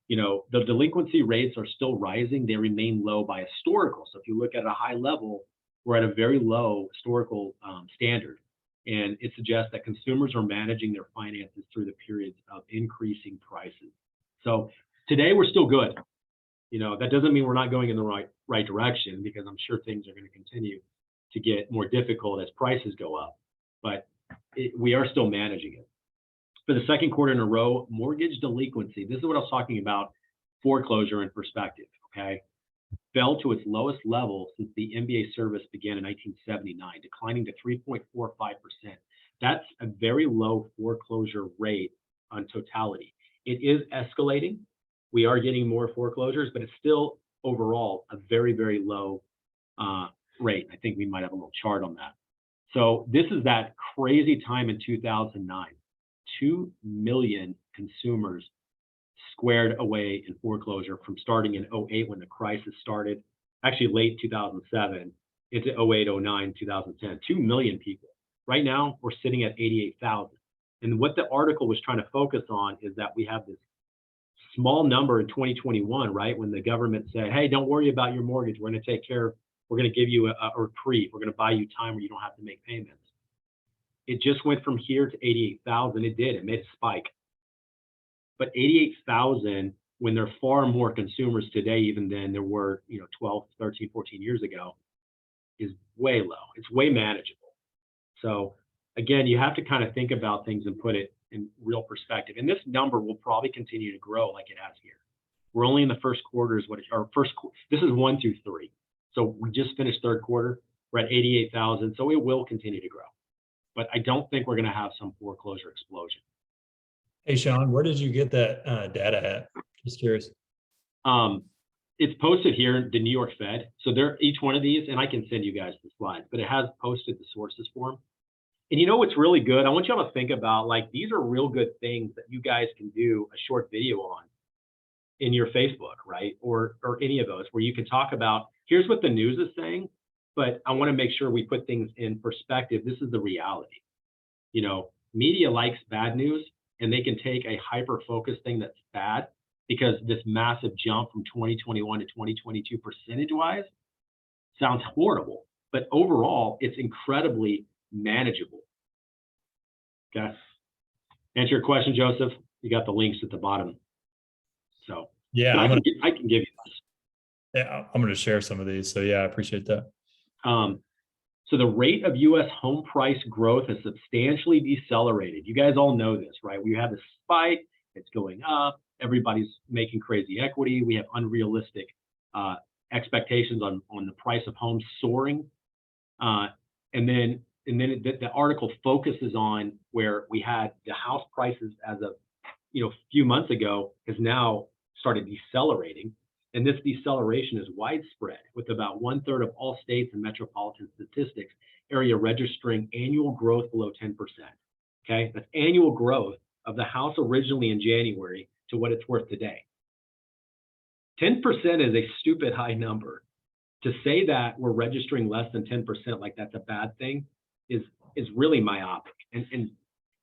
S1: You know, the delinquency rates are still rising. They remain low by historical. So if you look at a high level, we're at a very low historical standard. And it suggests that consumers are managing their finances through the periods of increasing prices. So today we're still good. You know, that doesn't mean we're not going in the right direction, because I'm sure things are going to continue to get more difficult as prices go up. But we are still managing it. For the second quarter in a row, mortgage delinquency, this is what I was talking about, foreclosure in perspective, okay, fell to its lowest level since the MBA service began in 1979, declining to 3.45%. That's a very low foreclosure rate on totality. It is escalating. We are getting more foreclosures, but it's still overall a very, very low rate. I think we might have a little chart on that. So this is that crazy time in 2009. 2 million consumers squared away in foreclosure from starting in 08 when the crisis started, actually late 2007 into 08, 09, 2010, 2 million people. Right now, we're sitting at 88,000. And what the article was trying to focus on is that we have this small number in 2021, right? When the government said, hey, don't worry about your mortgage. We're going to take care of, we're going to give you a reprieve. We're going to buy you time where you don't have to make payments. It just went from here to 88,000. It did. It made a spike. But 88,000, when there are far more consumers today, even than there were, 12, 13, 14 years ago, is way low. It's way manageable. So again, you have to kind of think about things and put it in real perspective. And this number will probably continue to grow like it has here. We're only in the first quarter, this is 1 through 3. So we just finished third quarter. We're at 88,000. So it will continue to grow. But I don't think we're going to have some foreclosure explosion.
S4: Hey, Sean, where did you get that data at? Just curious.
S1: It's posted here, the New York Fed. So each one of these, and I can send you guys the slides, but it has posted the sources for them. And you know what's really good? I want you all to think about, like, these are real good things that you guys can do a short video on in your Facebook, right? Or any of those, where you can talk about, here's what the news is saying, but I want to make sure we put things in perspective. This is the reality. Media likes bad news, and they can take a hyper-focused thing that's bad, because this massive jump from 2021 to 2022 percentage-wise sounds horrible, but overall, it's incredibly manageable. Okay. Answer your question, Joseph. You got the links at the bottom. So
S4: yeah,
S1: I can give you this.
S4: Yeah, I'm going to share some of these. So yeah, I appreciate that.
S1: So the rate of U.S. home price growth has substantially decelerated. You guys all know this, right? We have a spike, it's going up, everybody's making crazy equity. We have unrealistic expectations on the price of homes soaring. And then and then the article focuses on where we had the house prices as of, a few months ago has now started decelerating. And this deceleration is widespread, with about 1/3 of all states and metropolitan statistics area registering annual growth below 10%. Okay, that's annual growth of the house originally in January to what it's worth today. 10% is a stupid high number. To say that we're registering less than 10% like that's a bad thing is really myopic. And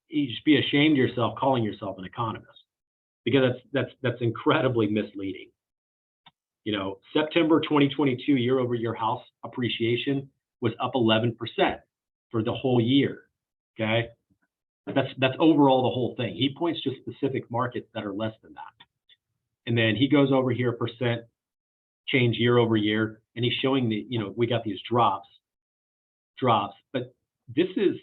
S1: you should be ashamed of yourself calling yourself an economist, because that's incredibly misleading. September 2022 year-over-year house appreciation was up 11% for the whole year. Okay, that's overall the whole thing. He points to specific markets that are less than that, and then he goes over here percent change year over year, and he's showing we got these drops, but this is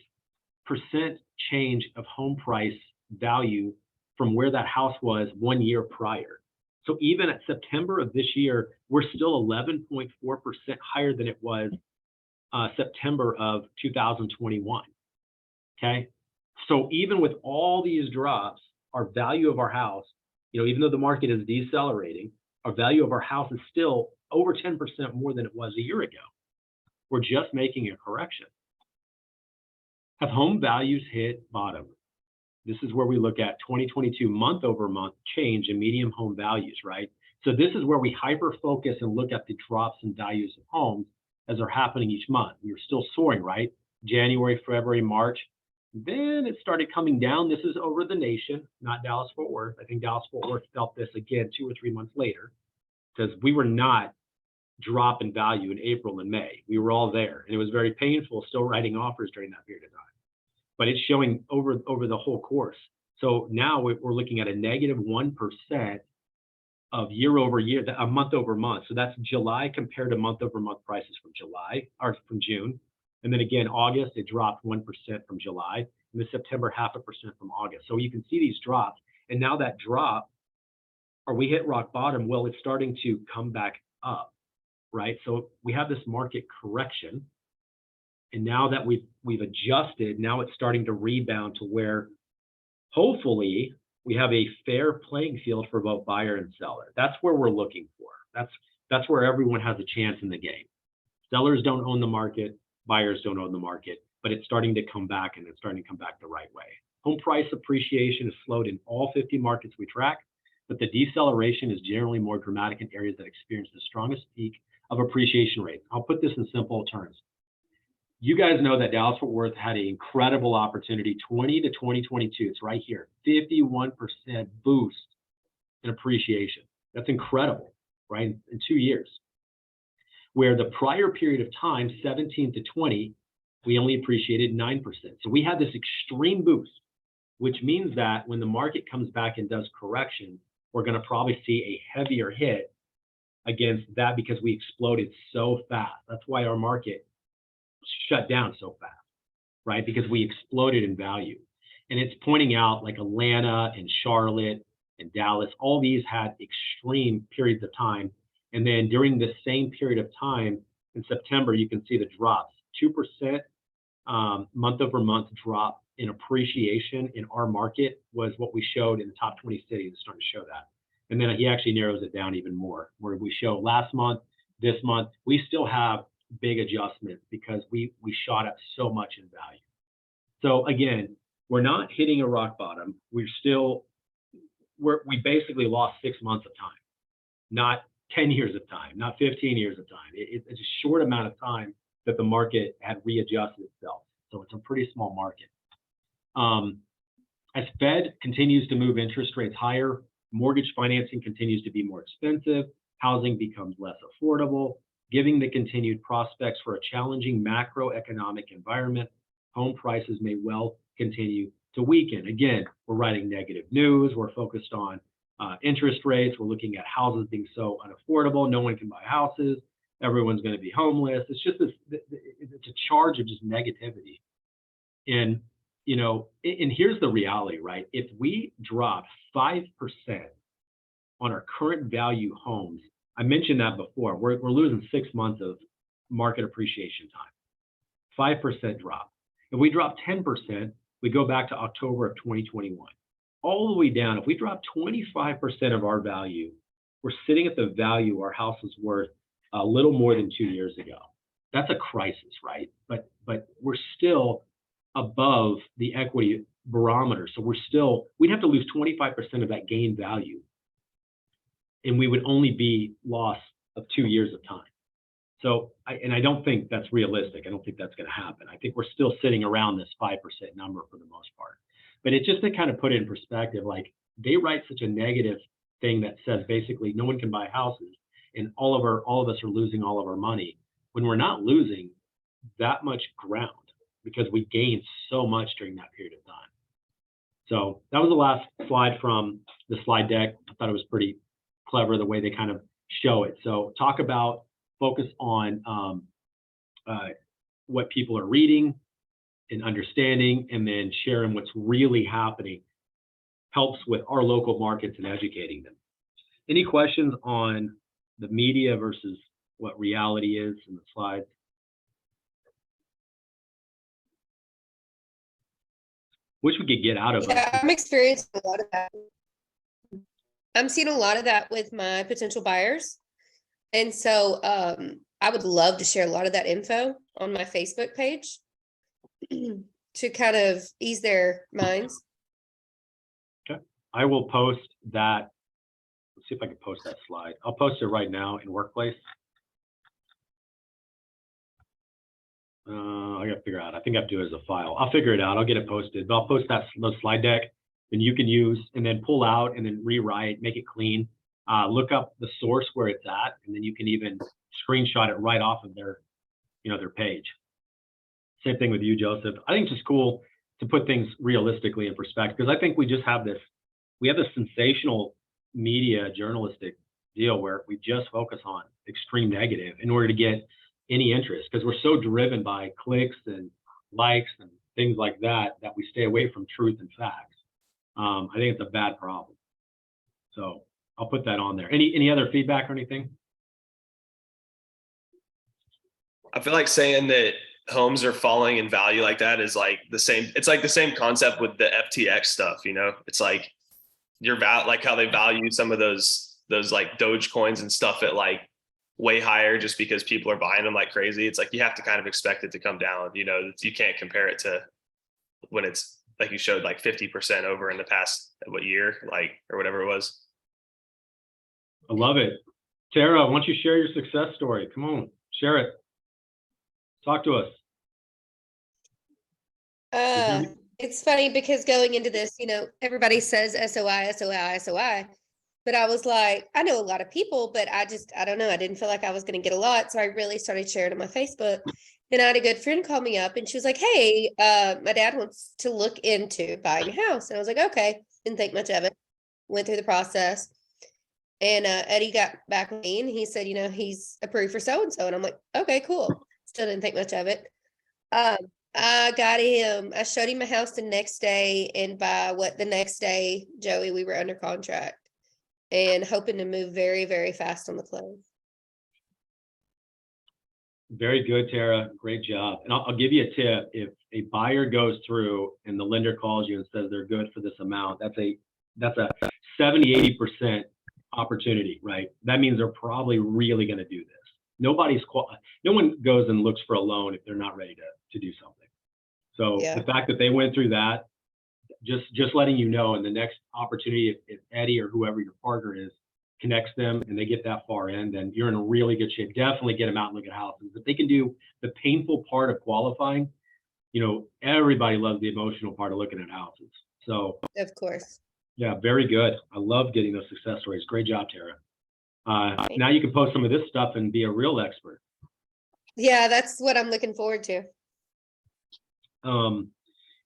S1: percent change of home price value from where that house was 1 year prior. So even at September of this year, we're still 11.4% higher than it was September of 2021. Okay, so even with all these drops, our value of our house, even though the market is decelerating, our value of our house is still over 10% more than it was a year ago. We're just making a correction. Have home values hit bottom? This is where we look at 2022 month over month change in median home values, right? So this is where we hyper focus and look at the drops in values of homes as they're happening each month. You're still soaring, right? January, February, March. Then it started coming down. This is over the nation, not Dallas-Fort Worth. I think Dallas-Fort Worth felt this again 2 or 3 months later, because we were not drop in value in April and May. We were all there, and it was very painful still writing offers during that period of time. But it's showing over the whole course. So now we're looking at a negative 1% of year over year, a month over month. So that's July compared to month over month prices from July or from June. And then again, August, it dropped 1% from July, and the September 0.5% from August. So you can see these drops. And now that drop, are we hit rock bottom? Well, it's starting to come back up, right? So we have this market correction. And now that we've adjusted, now it's starting to rebound to where hopefully we have a fair playing field for both buyer and seller. That's where we're looking for. That's where everyone has a chance in the game. Sellers don't own the market, buyers don't own the market, but it's starting to come back, and it's starting to come back the right way. Home price appreciation has slowed in all 50 markets we track, but the deceleration is generally more dramatic in areas that experience the strongest peak of appreciation rates. I'll put this in simple terms. You guys know that Dallas-Fort Worth had an incredible opportunity, 20 to 2022. It's right here, 51% boost in appreciation. That's incredible, right? In 2 years. Where the prior period of time, 17 to 20, we only appreciated 9%. So we had this extreme boost, which means that when the market comes back and does correction, we're going to probably see a heavier hit against that because we exploded so fast. That's why our market shut down so fast, right? Because we exploded in value. And it's pointing out like Atlanta and Charlotte and Dallas, all these had extreme periods of time. And then during the same period of time in September, you can see the drops, 2% month over month drop in appreciation in our market was what we showed in the top 20 cities. It's starting to show that. And then he actually narrows it down even more, where we show last month, this month, we still have big adjustments because we shot up so much in value. So again, we're not hitting a rock bottom. We basically lost 6 months of time, not 10 years of time, not 15 years of time. It's a short amount of time that the market had readjusted itself. So it's a pretty small market. As Fed continues to move interest rates higher, mortgage financing continues to be more expensive, housing becomes less affordable, giving the continued prospects for a challenging macroeconomic environment. Home prices may well continue to weaken. Again, we're writing negative news. We're focused on interest rates. We're looking at houses being so unaffordable. No one can buy houses. Everyone's going to be homeless. It's just it's a charge of just negativity. And, and here's the reality, right? If we drop 5% on our current value homes, I mentioned that before, we're losing 6 months of market appreciation time, 5% drop. If we drop 10%, we go back to October of 2021. All the way down, if we drop 25% of our value, we're sitting at the value our house was worth a little more than 2 years ago. That's a crisis, right? But we're still above the equity barometer. So we'd have to lose 25% of that gain value. And we would only be loss of 2 years of time. So, I don't think that's realistic. I don't think that's going to happen. I think we're still sitting around this 5% number for the most part. But it's just to kind of put it in perspective, like they write such a negative thing that says basically no one can buy houses and all of us are losing all of our money when we're not losing that much ground because we gained so much during that period of time. So that was the last slide from the slide deck. I thought it was pretty clever the way they kind of show it. So focus on what people are reading and understanding, and then sharing what's really happening helps with our local markets and educating them. Any questions on the media versus what reality is in the slides? Wish we could get out of it.
S7: Yeah, I'm experiencing a lot of that. I'm seeing a lot of that with my potential buyers. And so I would love to share a lot of that info on my Facebook page to kind of ease their minds.
S1: Okay, I will post that. Let's see if I can post that slide. I'll post it right now in Workplace. I got to figure out. I think I have to do it as a file. I'll figure it out. I'll get it posted. But I'll post that slide deck, and you can use and then pull out and then rewrite, make it clean. Look up the source where it's at, and then you can even screenshot it right off of their page. Same thing with you, Joseph. I think it's just cool to put things realistically in perspective, because I think we have this sensational media journalistic deal where we just focus on extreme negative in order to get any interest, because we're so driven by clicks and likes and things like that we stay away from truth and facts. I think it's a bad problem. So I'll put that on there. Any other feedback or anything?
S8: I feel like saying that homes are falling in value like that is like the same. It's like the same concept with the FTX stuff. It's like like how they value some of those like Doge coins and stuff at like way higher just because people are buying them like crazy. It's like you have to kind of expect it to come down. You can't compare it to when it's like you showed like 50% over in the past year, like, or whatever it was.
S1: I love it. Tara, why don't you share your success story? Come on, share it. Talk to us.
S7: It's funny because going into this, everybody says SOI, SOI, SOI. But I was like, I know a lot of people, but I don't know. I didn't feel like I was going to get a lot. So I really started sharing on my Facebook. And I had a good friend call me up and she was like, hey, my dad wants to look into buying a house. And I was like, okay. Didn't think much of it. Went through the process. And Eddie got back with me and he said, he's approved for so-and-so. And I'm like, okay, cool. Still didn't think much of it. I got him. I showed him my house the next day. And by the next day, Joey, we were under contract. And hoping to move very, very fast on the close. Very good, Tara. Great job. And I'll give you a tip. If a buyer goes through and the lender calls you and says they're good for this amount, that's a 70-80% opportunity, right? That means they're probably really going to do this. No one goes and looks for a loan if they're not ready to do something. So the fact that they went through that, just letting you know, in the next opportunity, if Eddie or whoever your partner is connects them and they get that far in, then you're in a really good shape. Definitely get them out and look at houses. If they can do the painful part of qualifying, everybody loves the emotional part of looking at houses. So of course. Yeah, very good. I love getting those success stories. Great job, Tara. Now you can post some of this stuff and be a real expert. Yeah, that's what I'm looking forward to. And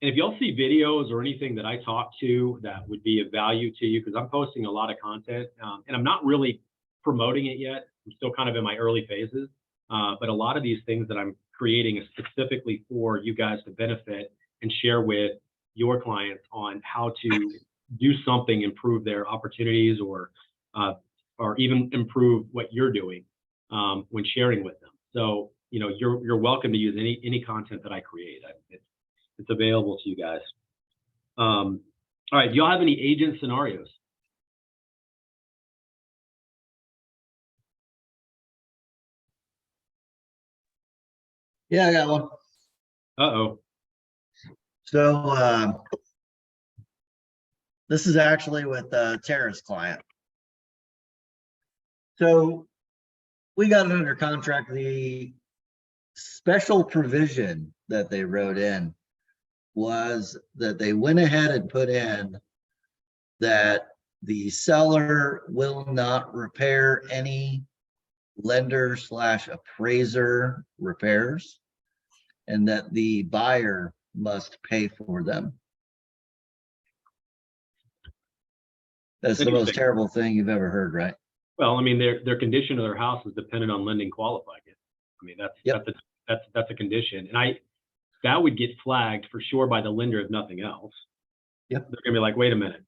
S7: if y'all see videos or anything that I talk to that would be of value to you, because I'm posting a lot of content and I'm not really promoting it yet. I'm still kind of in my early phases, but a lot of these things that I'm creating is specifically for you guys to benefit and share with your clients on how to do something, improve their opportunities or even improve what you're doing when sharing with them. So, you're welcome to use any content that I create.
S1: It's available to you guys. All right, do y'all have any agent scenarios?
S6: Yeah, I got one.
S1: Uh-oh.
S6: So this is actually with Tara's client. So we got it under contract. The special provision that they wrote in was that they went ahead and put in that the seller will not repair any lender/appraiser repairs, and that the buyer must pay for them. That's the most
S1: Interesting.
S6: terrible thing you've ever heard, right?
S1: Well, I mean, their condition of their house is dependent on lending qualifying it. I mean,
S6: Yep.
S1: that's a condition, and that would get flagged for sure by the lender if nothing else.
S6: Yep.
S1: They're gonna be like, wait a minute,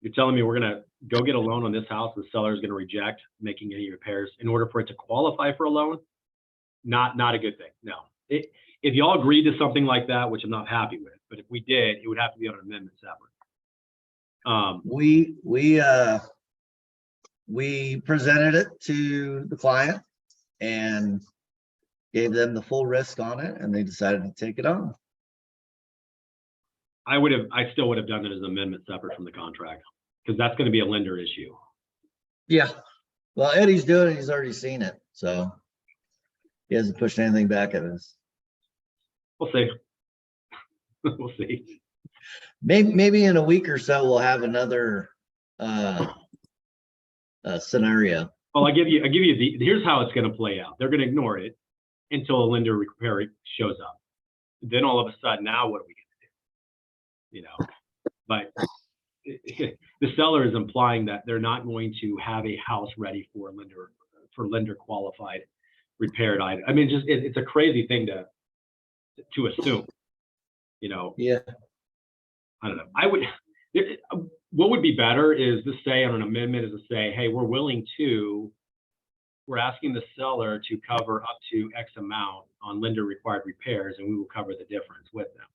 S1: you're telling me we're gonna go get a loan on this house, the seller is gonna reject making any repairs in order for it to qualify for a loan? Not a good thing. No. If y'all agreed to something like that, which I'm not happy with, but if we did, it would have to be on an amendment separate.
S6: We presented it to the client and gave them the full risk on it, and they decided to take it on.
S1: I still would have done it as an amendment separate from the contract, because that's gonna be a lender issue.
S6: Yeah. Well, Eddie's doing it. He's already seen it, so he hasn't pushed anything back at us.
S1: We'll see. We'll see.
S6: Maybe in a week or so, we'll have another scenario.
S1: Well, here's how it's gonna play out. They're gonna ignore it until a lender repair shows up. Then all of a sudden, now what are we gonna do? But the seller is implying that they're not going to have a house ready for lender qualified repaired item. I mean, it's a crazy thing to assume.
S6: Yeah.
S1: I don't know. What would be better is to say on an amendment is to say, hey, we're asking the seller to cover up to X amount on lender required repairs, and we will cover the difference with them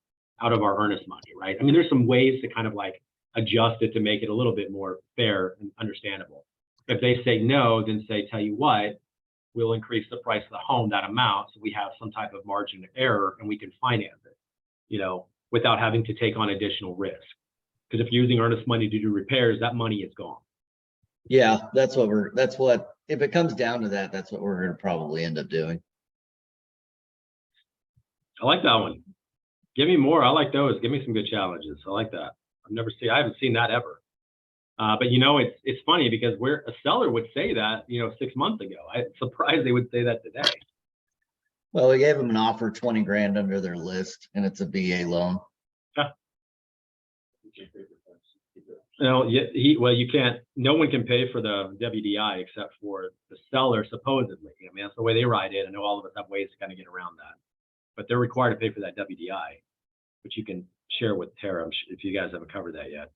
S1: out of our earnest money, right? I mean, there's some ways to kind of like adjust it to make it a little bit more fair and understandable. If they say no, then say, tell you what, we'll increase the price of the home that amount, so we have some type of margin of error and we can finance it, without having to take on additional risk. Because if you're using earnest money to do repairs, that money is gone.
S6: Yeah, if it comes down to that, that's what we're gonna probably end up doing.
S1: I like that one. Give me more. I like those. Give me some good challenges. I like that. I haven't seen that ever. But it's funny because where a seller would say that, 6 months ago, I'm surprised they would say that today.
S6: Well, we gave them an offer 20 grand under their list, and it's a VA loan.
S1: You can't, no one can pay for the WDI except for the seller, supposedly. I mean, that's the way they write it. I know all of us have ways to kind of get around that, but they're required to pay for that WDI, which you can share with Tara if you guys haven't covered that yet.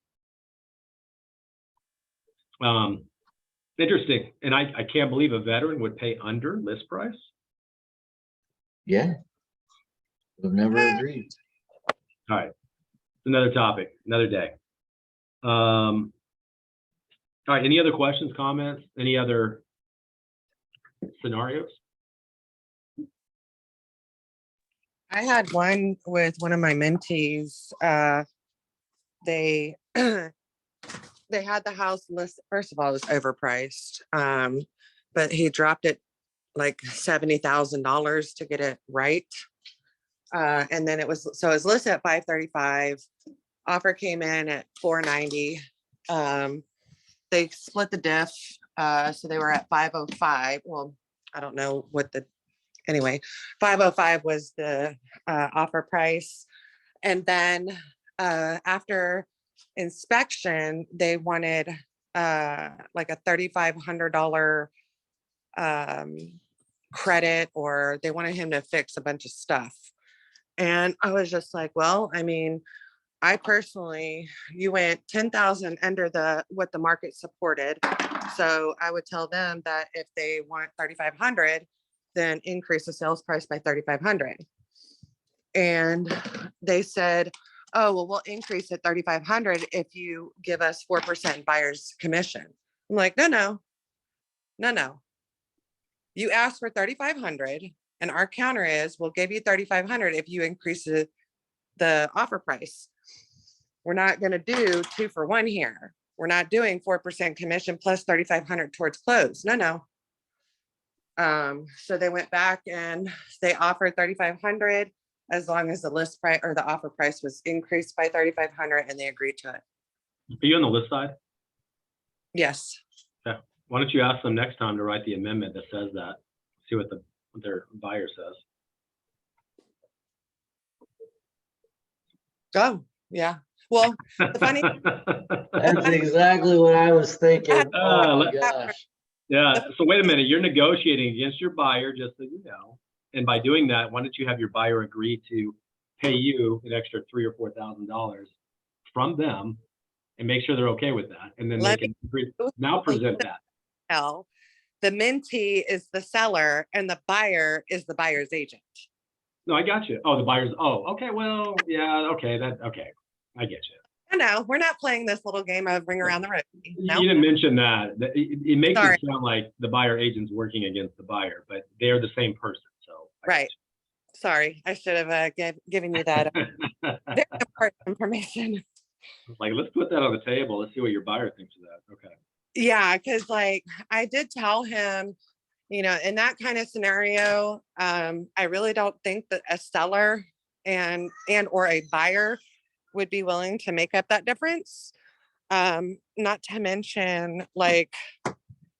S1: Interesting. And I can't believe a veteran would pay under list price.
S6: Yeah. We've never agreed.
S1: All right. Another topic, another day. All right. Any other questions, comments, any other scenarios?
S9: I had one with one of my mentees. They they had the house list. First of all, it was overpriced. But he dropped it like $70,000 to get it right. And then it was listed at 535. Offer came in at 490. They split the diff. So they were at 505. Well, I don't know what anyway, 505 was the offer price. And then after inspection, they wanted like a $3,500 credit, or they wanted him to fix a bunch of stuff. And I was just like, well, I mean, I personally, you went 10,000 under what the market supported. So I would tell them that if they want 3,500, then increase the sales price by 3,500. And they said, oh, well, we'll increase it 3,500 if you give us 4% buyer's commission. I'm like, no. You asked for 3,500 and our counter is, we'll give you 3,500 if you increase the offer price. We're not gonna do 2 for 1 here. We're not doing 4% commission plus 3,500 towards close. No. So they went back and they offered 3,500 as long as the list price or the offer price was increased by 3,500 and they agreed to it.
S1: Are you on the list side?
S9: Yes.
S1: Yeah. Why don't you ask them next time to write the amendment that says that? See what their buyer says.
S9: Oh, yeah. Well, the funny,
S6: That's exactly what I was thinking. Oh my
S1: let-
S6: gosh.
S1: Yeah, so wait a minute, you're negotiating against your buyer, just so you know. And by doing that, why don't you have your buyer agree to pay you an extra $3,000 or $4,000 from them and make sure they're okay with that? And then they
S9: Let
S1: can now present that.
S9: hell, the mentee is the seller and the buyer is the buyer's agent.
S1: No, I got you. Oh, the buyer's, oh, okay, well, yeah, okay, okay, I get you.
S9: No, we're not playing this little game of ring around the rosy. No,
S1: You didn't mention that. It makes
S9: Sorry.
S1: it sound like the buyer agent's working against the buyer, but they're the same person, so. I got
S9: right. Sorry, I should have given you that
S1: you.
S9: very important information.
S1: Like, let's put that on the table. Let's see what your buyer thinks of that. Okay.
S9: Yeah, because like I did tell him, you know, in that kind of scenario, I really don't think that a seller and or a buyer would be willing to make up that difference. Not to mention, like,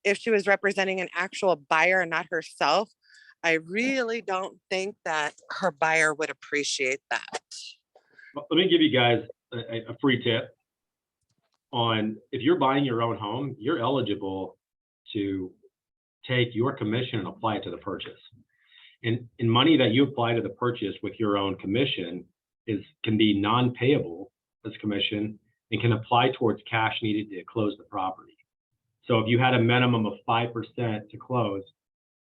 S9: if she was representing an actual buyer and not herself, I really don't think that her buyer would appreciate that.
S1: Well, let me give you guys a free tip on if you're buying your own home, you're eligible to take your commission and apply it to the purchase. And money that you apply to the purchase with your own commission can be non-payable as commission and can apply towards cash needed to close the property. So if you had a minimum of 5% to close,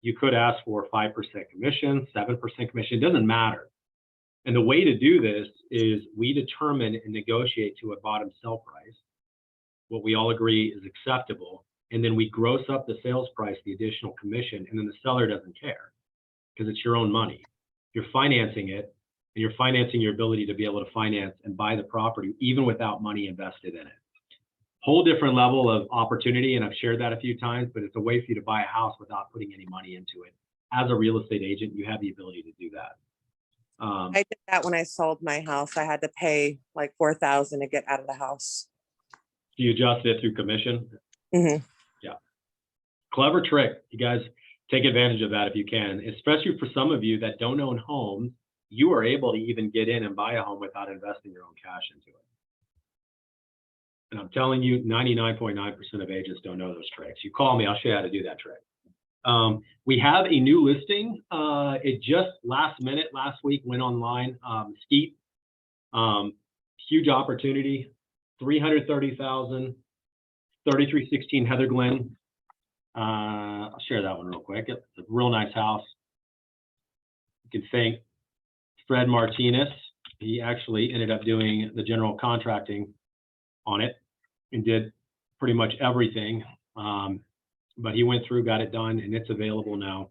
S1: you could ask for 5% commission, 7% commission, it doesn't matter. And the way to do this is we determine and negotiate to a bottom sell price, what we all agree is acceptable, and then we gross up the sales price, the additional commission, and then the seller doesn't care because it's your own money. You're financing it, and you're financing your ability to be able to finance and buy the property even without money invested in it. Whole different level of opportunity, and I've shared that a few times, but it's a way for you to buy a house without putting any money into it. As a real estate agent, you have the ability to do that.
S9: I did that when I sold my house. I had to pay like $4,000 to get out of the house.
S1: Do you adjust it through commission?
S9: Mhm.
S1: Yeah. Clever trick. You guys take advantage of that if you can, especially for some of you that don't own homes. You are able to even get in and buy a home without investing your own cash into it. And I'm telling you, 99.9% of agents don't know those tricks. You call me, I'll show you how to do that trick. We have a new listing. It just last week went online. Mesquite, huge opportunity, 330,000, 3316 Heather Glen. I'll share that one real quick. It's a real nice house. You can thank Fred Martinez. He actually ended up doing the general contracting on it and did pretty much everything. But he went through, got it done, and it's available now.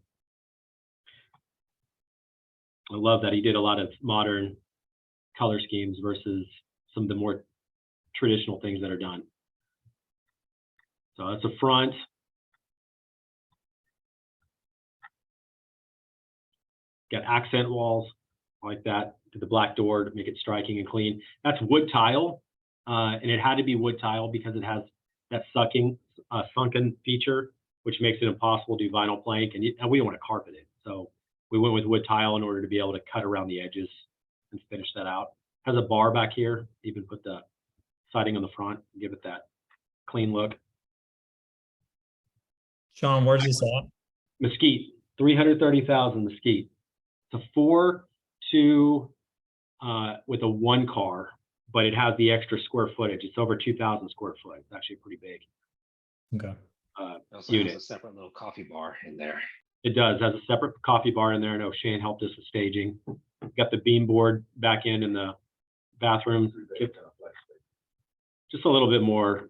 S1: I love that he did a lot of modern color schemes versus some of the more traditional things that are done. So that's a front. Got accent walls like that to the black door to make it striking and clean. That's wood tile, and it had to be wood tile because it has that sunken feature, which makes it impossible to do vinyl plank, and we don't want to carpet it. So we went with wood tile in order to be able to cut around the edges and finish that out. Has a bar back here, even put the siding on the front, give it that clean look.
S4: Sean, where's this at?
S1: Mesquite, 330,000 Mesquite. It's a 4-2 with a 1 car, but it has the extra square footage. It's over 2,000 square foot. It's actually pretty big.
S4: Okay.
S10: Also
S1: Unit.
S10: has a separate little coffee bar in there.
S1: It does. Has a separate coffee bar in there. I know Shane helped us with staging. Got the beam board back in the bathroom. Just a little bit more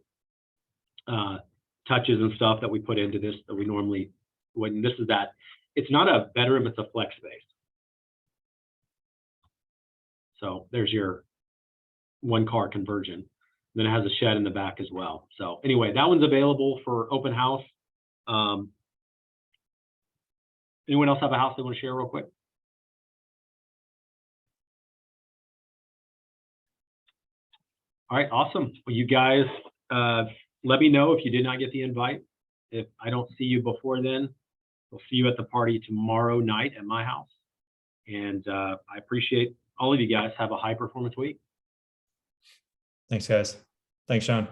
S1: touches and stuff that we put into this that we normally wouldn't. This is that. It's not a bedroom, it's a flex space. So there's your 1-car conversion. Then it has a shed in the back as well. So anyway, that one's available for open house. Anyone else have a house they want to share real quick? All right, awesome. Well, you guys, let me know if you did not get the invite. If I don't see you before then, we'll see you at the party tomorrow night at my house. And I appreciate all of you guys. Have a high performance week.
S4: Thanks, guys. Thanks, Sean.